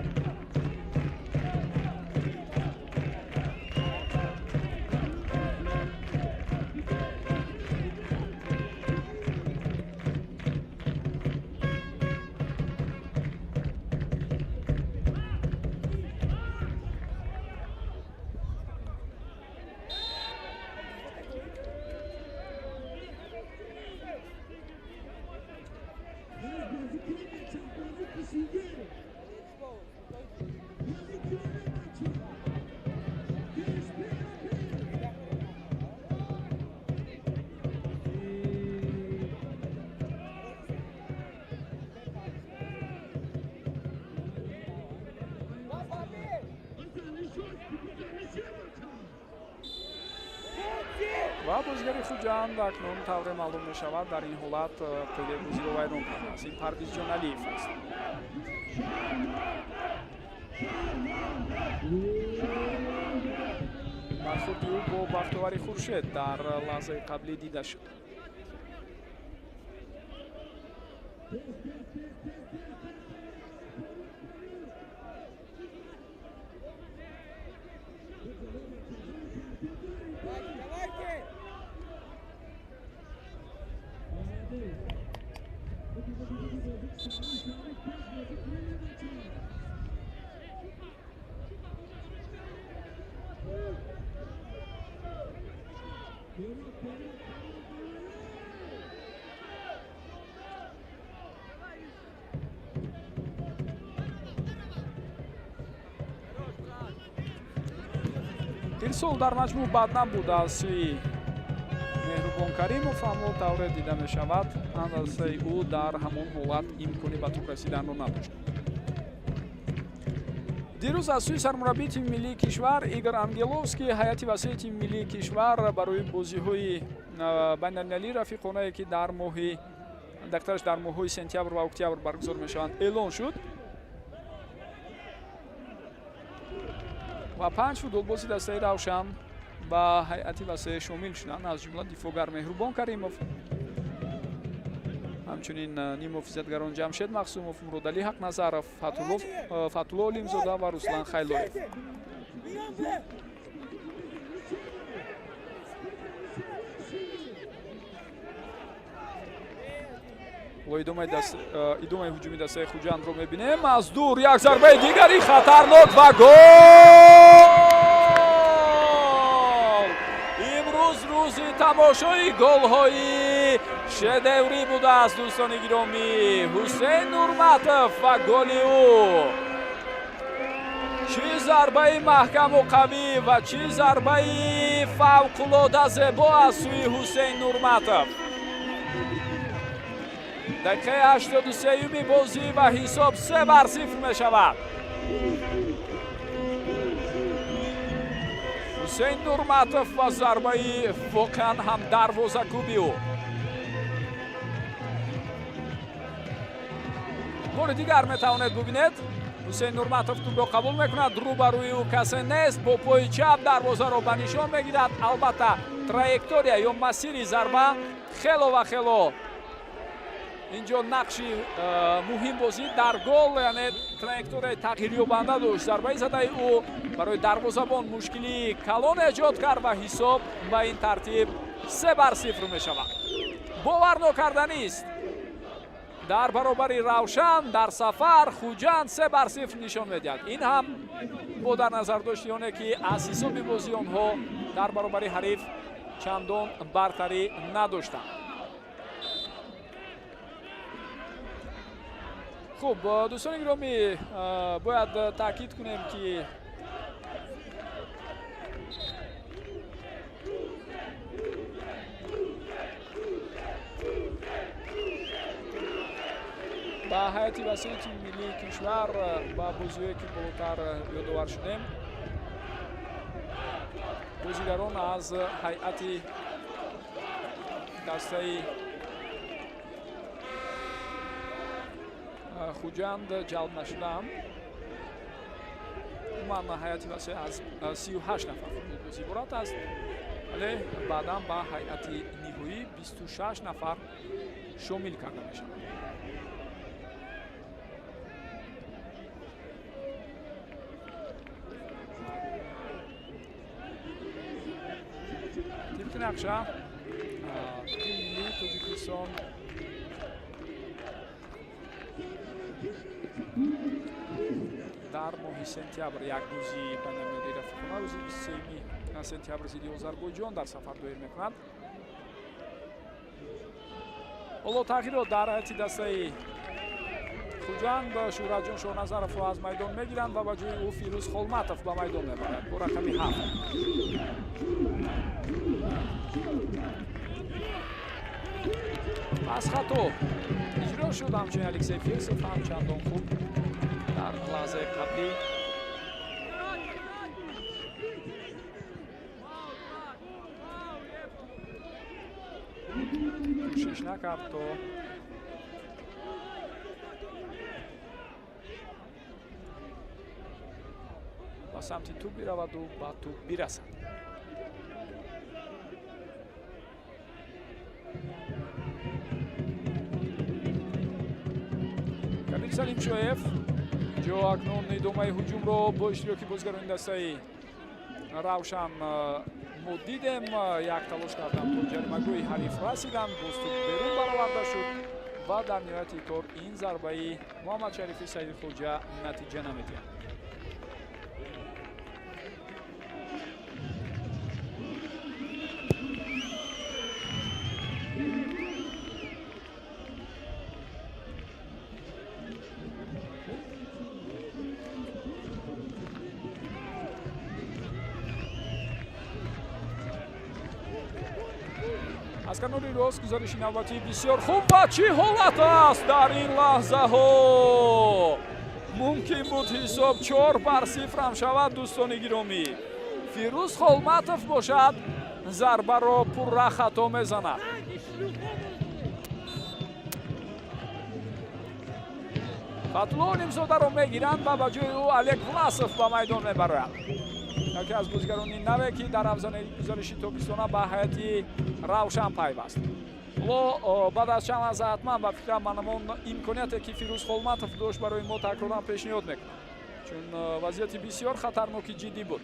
ва бозигари Хуҷанд акнун тавре маълум мешавад дар ин ҳолат пайлебозиро вайрон кардааст. Ин Парвизҷон Алиев аст. бархурди ӯ бо бахтовари Хуршед дар лаҳзаи қаблӣ дида шуд. ирсол дар маҷмӯъ бад набуд аз сӯи Меҳрубон Каримов, аммо тавре дида мешавад андазаи ӯ дар ҳамон ҳолат имкони ба туп расиданро надошт. дирӯз аз сӯи сармураббии тими миллии кишвар Игор Ангеловский ҳайати васеи тими миллии кишвар барои бозиҳои байналмилалии рафиқонае ки дар моҳи дактараш дар моҳҳои сентябр ва октябр баргузор мешаванд эълон шуд ва 5 футболбози дастаи равшан ба ҳайати васеъ шомил шуданд, аз ҷумла дифоъгар Меҳрубон Каримов, ҳамчунин нимуҳофизатгарон Ҷамшед Мақсумов, Муродалӣ Ҳақназаров, Фатулло Олимзода ва Руслан Хайлоев. идомаи ҳуҷуми дастаи Хуҷандро мебинем. Аз дур як зарбаи дигари хатарнок ва гол! имрӯз рӯзи тамошои голҳои шедеврӣ будааст дӯстони гиромӣ. Ҳусейн Нурматов ва голи ӯ. чӣ зарбаи маҳкаму қавӣ ва чӣ зарбаи фавқулода зебо аз сӯи Ҳусейн Нурматов. дақиқаи 83-юми бозӣ ва ҳисоб 3-0 мешавад. Ҳусейн Нурматов ва зарбаи воқеан ҳам дарвозакӯби ӯ. бори дигар метавонед бубинед. Ҳусейн Нурматов тӯбро қабул мекунад, рӯ ба рӯи ӯ касе нест, бо пои чап дарвозаро ба нишон мегирад. албатта траектория ё масири зарба хело ва хело инҷо нақши муҳим бозӣ дар гол, яъне траекторияи тағйирёбанда дошт. зарбаи задаи ӯ барои дарвозабон мушкилии калон эҷод кард ва ҳисоб ба ин тартиб 3-0 мешавад. бовар нокарданист. дар баробари Равшан дар сафар Хуҷанд 3-0 нишон медиҳад. ин ҳам бо дар назардошти оне ки аз ҳисоби бозии онҳо дар баробари ҳариф чандон бартарӣ надоштанд. хуб дӯстони гиромӣ, бояд таъкид кунем ки ба ҳайати васеъи тими миллии кишвар ба бозиҳое ки болотар ёдовар шудем, бозигарон аз ҳайати дастаи Хуҷанд ҷалб нашудаанд. уман ҳайати васеъ аз 38 нафар футболбоз иборат аст, вале баъдан ба ҳайати ниҳоӣ 26 нафар шомил карда мешавад. тибқи нақша тими миллии Тоҷикистон дар моҳи сентябр як рӯзи байналмилалии рафиқона рӯзи 23 сентябр зидди Озарбойҷон дар сафар доир мекунад. ҳоло тағйирот дар ҳайати дастаи Саидхуҷанд Шӯратҷон Шоҳназаровро аз майдон мегиранд ва ба ҷои ӯ Фирӯз Холматов ба майдон мебарад бо рақами 7. пас хато иҷро шуд. ҳамчунин Алексей Фирсов ҳам чандон хуб дар лаҳзаи қаблӣ кӯшиш накард то ба самти туп бираваду ба туп бирасад. Кабир Салимшоев ҷо акнун идомаи ҳуҷумро бо иштироки бозигарони дастаи Равшан мо дидем. як талош карданд то ҷаримагӯҳи ҳариф расиданд, боз туп берун бароварда шуд ва дар ниҳояти кор ин зарбаи Муҳаммад Шарифи Саидхоҷа натиҷа намедиҳад. аз канори рост гузариши навбатӣ бисёр хуб ва чӣ ҳолат аст дар ин лаҳзаҳо. Мумкин буд ҳисоб 4-0 ҳам шавад. дӯстони гиромӣ, Фирӯз Холматов бошад зарбаро пурра хато мезанад. Фатло Нимзодаро мегиранд ва ба ҷои ӯ Олег Власов ба майдон мебарояд. яке аз бозигарони наве ки дар рафзании гузариши тобистона ба ҳайати Равшан пайваст. ло баъд аз чанд лаҳза ҳатман ба фикрам манамон имконияте ки Фирӯз Холматов дошт барои мо такроран пешниҳод мекунад, чун вазъияти бисёр хатарноки ҷиддӣ буд.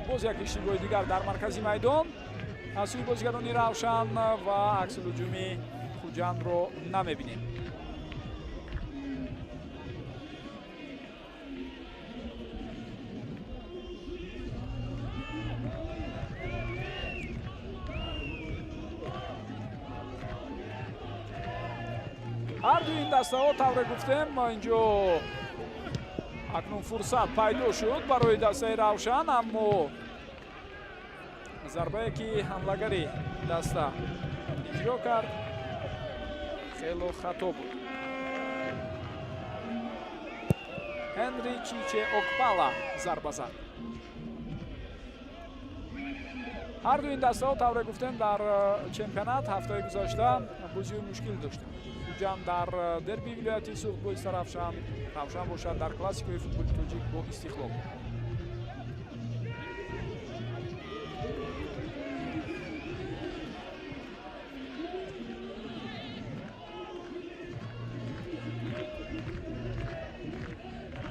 боз як иштибоҳи дигар дар маркази майдон аз сӯи бозигарони Равшан ва аксулҳуҷуми Хуҷандро намебинем. ҳар ду ин дастаҳо тавре гуфтем инҷо акнун фурсат пайдо шуд барои дастаи Равшан, аммо зарбае ки ҳамлагари даста иҷро кард хело хато буд. Ҳенри Чиче Окпала зарба зад. ҳар ду ин дастаҳо тавре гуфтем дар чемпионат ҳафтаи гузашта бозиҳои мушкил доштанд. Хуҷанд дар дерби вилояти Суғд боиста Равшан бошад дар классикои футболи тоҷик бо Истиқлол.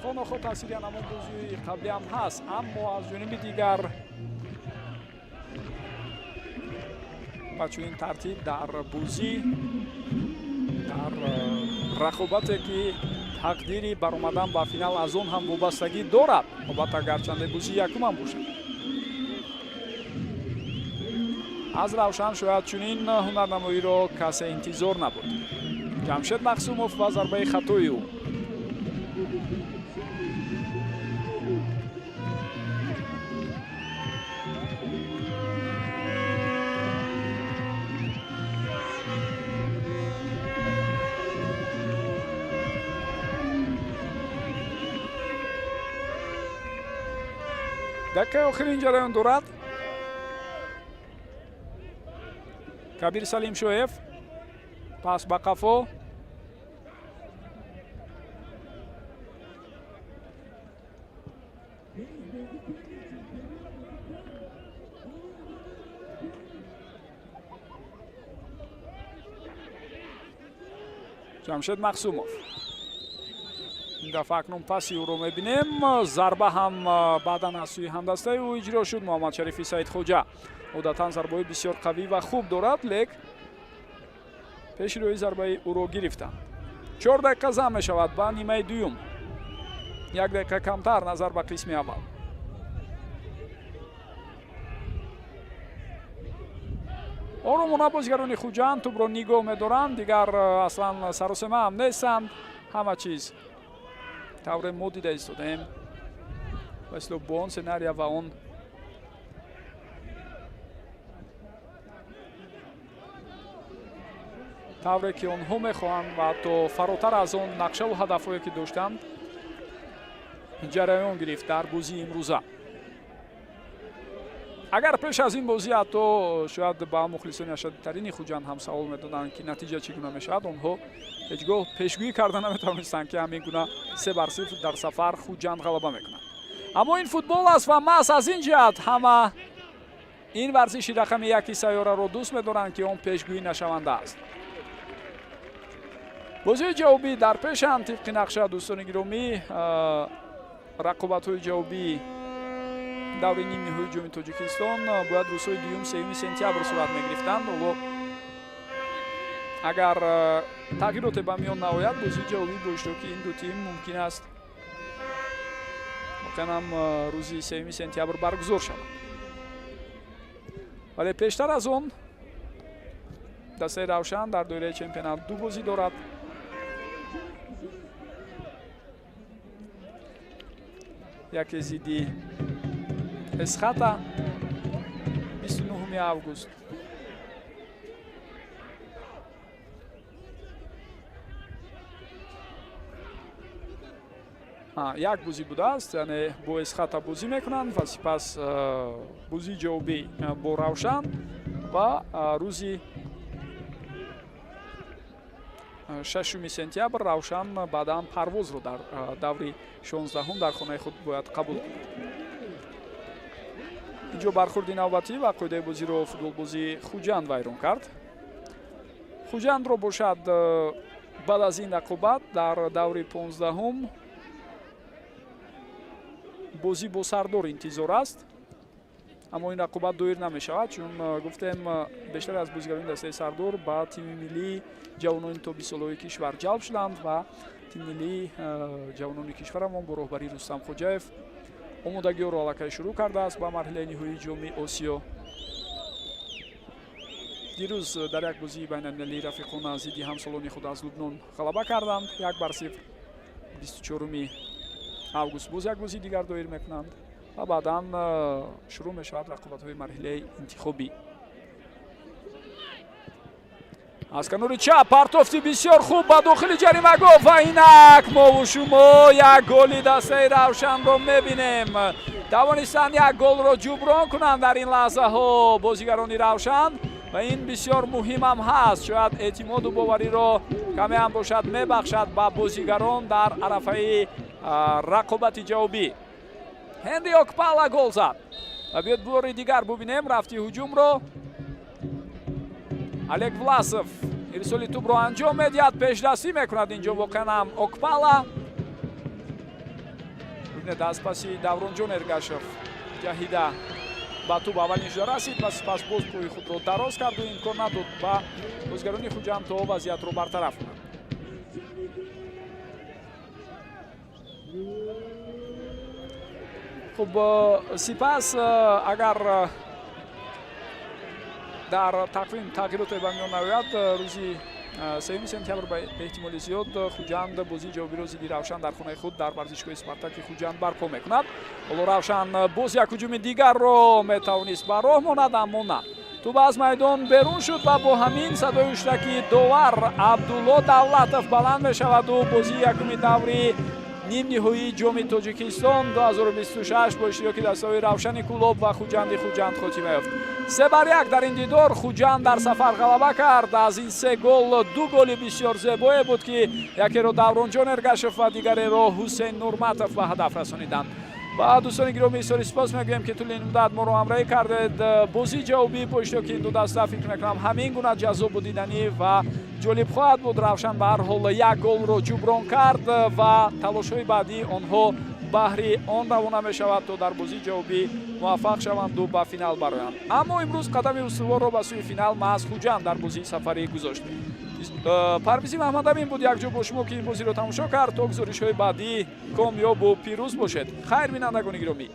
хонохо таъсири ҳамон бозиҳои қаблӣ ҳам ҳаст, аммо аз ҷониби дигар ба чунин тартиб дар бозӣ дар рақобате ки тақдири баромадан ба финал аз он ҳам вобастагӣ дорад, албатта гарчанде бозии якумам бошад. аз Равшан шояд чунин ҳунарнамоиро касе интизор набуд. Ҷамшед Мақсумов ва зарбаи хатои ӯ. дақиқаи охирин ҷараён дорад. Кабир Салимшоев пас ба қафо. Ҷамшед Мақсумов. ин дафъа акнун паси ӯро мебинем. зарба ҳам баъдан аз сӯи ҳамдастаи ӯ иҷро шуд. Муҳаммад Шарифи Саидхоҷа одатан зарбаҳои бисёр қавӣ ва хуб дорад, лек пеши рӯи зарбаи ӯро гирифтанд. 4 дақиқа зам мешавад ба нимаи дуюм. 1 дақиқа камтар назар ба қисми аввал. оромона бозигарони Хуҷанд тӯбро нигоҳ медоранд, дигар аслан саросема ҳам нестанд, ҳама чиз тавре мо дида истодем васло бо он сценария ва он тавре ки онҳо мехоҳанд ва ҳатто фаротар аз он нақшаву ҳадафҳое ки доштанд ҷараён гирифт дар бозии имрӯза. агар пеш аз ин бозӣ ҳатто шояд ба мухлисони ашаддитарини Хуҷанд ҳам савол медоданд ки натиҷа чӣ гуна мешавад, онҳо ҳеҷ гоҳ пешгӯӣ карда наметавонистанд ки ҳамин гуна 3-0 дар сафар Хуҷанд ғалаба мекунад. аммо ин футбол аст ва маҳз аз ин ҷиҳат ҳама ин варзиши рақами 1 сайёраро дӯст медоранд ки он пешгӯӣ нашаванда аст. бозии ҷавобӣ дар пешанд тибқи нақша. дӯстони гиромӣ, рақобатҳои ҷавобӣ даври нимниҳои ҷоми Тоҷикистон бояд рӯзҳои 2-3 сентябр сурат мегирифтанд. ҳоло агар тағйироте ба миён наояд, бозии ҷавобӣ бо иштироки ин ду тим мумкин аст воқеан рӯзи 3 сентябр баргузор шавад. вале пештар аз он дастаи равшан дар доираи чемпионат 2 бозӣ дорад. яке зидди эсхата 29 август. як бозӣ будааст, яъне бо эсхата бозӣ мекунанд ва сипас бозии ҷавобӣ бо равшан ва рӯзи 6 сентябр равшан баъдан парвозро дар даври 16 дар хонаи худ бояд қабул кунад. инҷо бархурди навбатӣ ва қоидаи бозиро футболбози Хуҷанд вайрон кард. Хуҷандро бошад баъд аз ин рақобат дар даври 15 бозӣ бо Сардор интизор аст, аммо ин рақобат доир намешавад, чун гуфтем бештаре аз бозигарони дастаи Сардор ба тими миллии ҷавонони тобисолҳои кишвар ҷалб шуданд ва тими миллии ҷавонони кишварамон бо роҳбарии Рустам Хоҷаев омодагиҳоро аллакай шурӯъ кардааст ба марҳилаи ниҳоии ҷоми Осиё. дирӯз дар як бозии байналмилалии рафиқона зидди ҳамсолони худ аз Лубнон ғалаба карданд. 1-0 24 август боз як бозии дигар доир мекунанд ва баъдан шурӯъ мешавад рақобатҳои марҳилаи интихобӣ. аз канори чап партофти бисёр хуб ба дохили ҷаримагоҳ ва инак мову шумо як голи дастаи равшанро мебинем. тавонистанд як голро ҷуброн кунанд дар ин лаҳзаҳо бозигарони равшан ва ин бисёр муҳимам ҳаст. шояд эътимоду бовариро камеам бошад мебахшад ба бозигарон дар арафаи рақобати ҷавобӣ. Ҳенри Окпала гол зад ва биёд бори дигар бубинем рафти ҳуҷумро. Олег Власов ирсоли тӯбро анҷом медиҳад, пешдастӣ мекунад инҷо воқеан ҳам Окпала. дастпаси Давронҷон Эргашев ҷаҳида ба тӯб аввалин шуда расид ва сипас боз пӯи худро дароз карду имкон надод ба бозигарони Хуҷанд то вазъиятро бартараф кунад. хуб сипас агар дар тақвим тағйироте ба миён наояд, рӯзи 3 сентябр ба эҳтимоли зиёд Хуҷанд бозии ҷавобиро зидди равшан дар хонаи худ дар варзишгоҳи Спартаки Хуҷанд барпо мекунад. ҳоло равшан боз як ҳуҷуми дигарро метавонист ба роҳ монад, аммо на. тӯб аз майдон берун шуд ва бо ҳамин садои уштаки довар Абдулло Давлатов баланд мешаваду бозии якуми даври нимниҳоии ҷоми Тоҷикистон 2026 бо иштироки дастаҳои Равшани Кулоб ва Хуҷанди Хуҷанд хотима ёфт. 3-1 дар ин дидор Хуҷанд дар сафар ғалаба кард. аз ин 3 гол 2 голи бисёр зебое буд ки якеро Давронҷон Эргашев ва дигареро Ҳусейн Нурматов ба ҳадаф расониданд. ва дӯстони гиромӣ изҳори сипос мегӯем ки тӯли ин муддат моро ҳамроҳӣ кардед. бозии ҷавобӣ бо иштироки ин ду даста фикр мекунам ҳамин гуна ҷаззобу диданӣ ва ҷолиб хоҳад буд. Равшан ба ҳар ҳол як голро ҷуброн кард ва талошҳои баъдӣ онҳо баҳри он равона мешавад то дар бозии ҷавобӣ муваффақ шаванду ба финал бароянд. аммо имрӯз қадами устуворро ба сӯи финал маҳз Хуҷанд дар бозии сафарӣ гузошт. Парвизи Маҳмадамин буд якҷо бо шумо ки ин бозиро тамошо кард. то гузоришҳои баъдӣ комёбу пирӯз бошед. хайр бинандагони гиромӣ.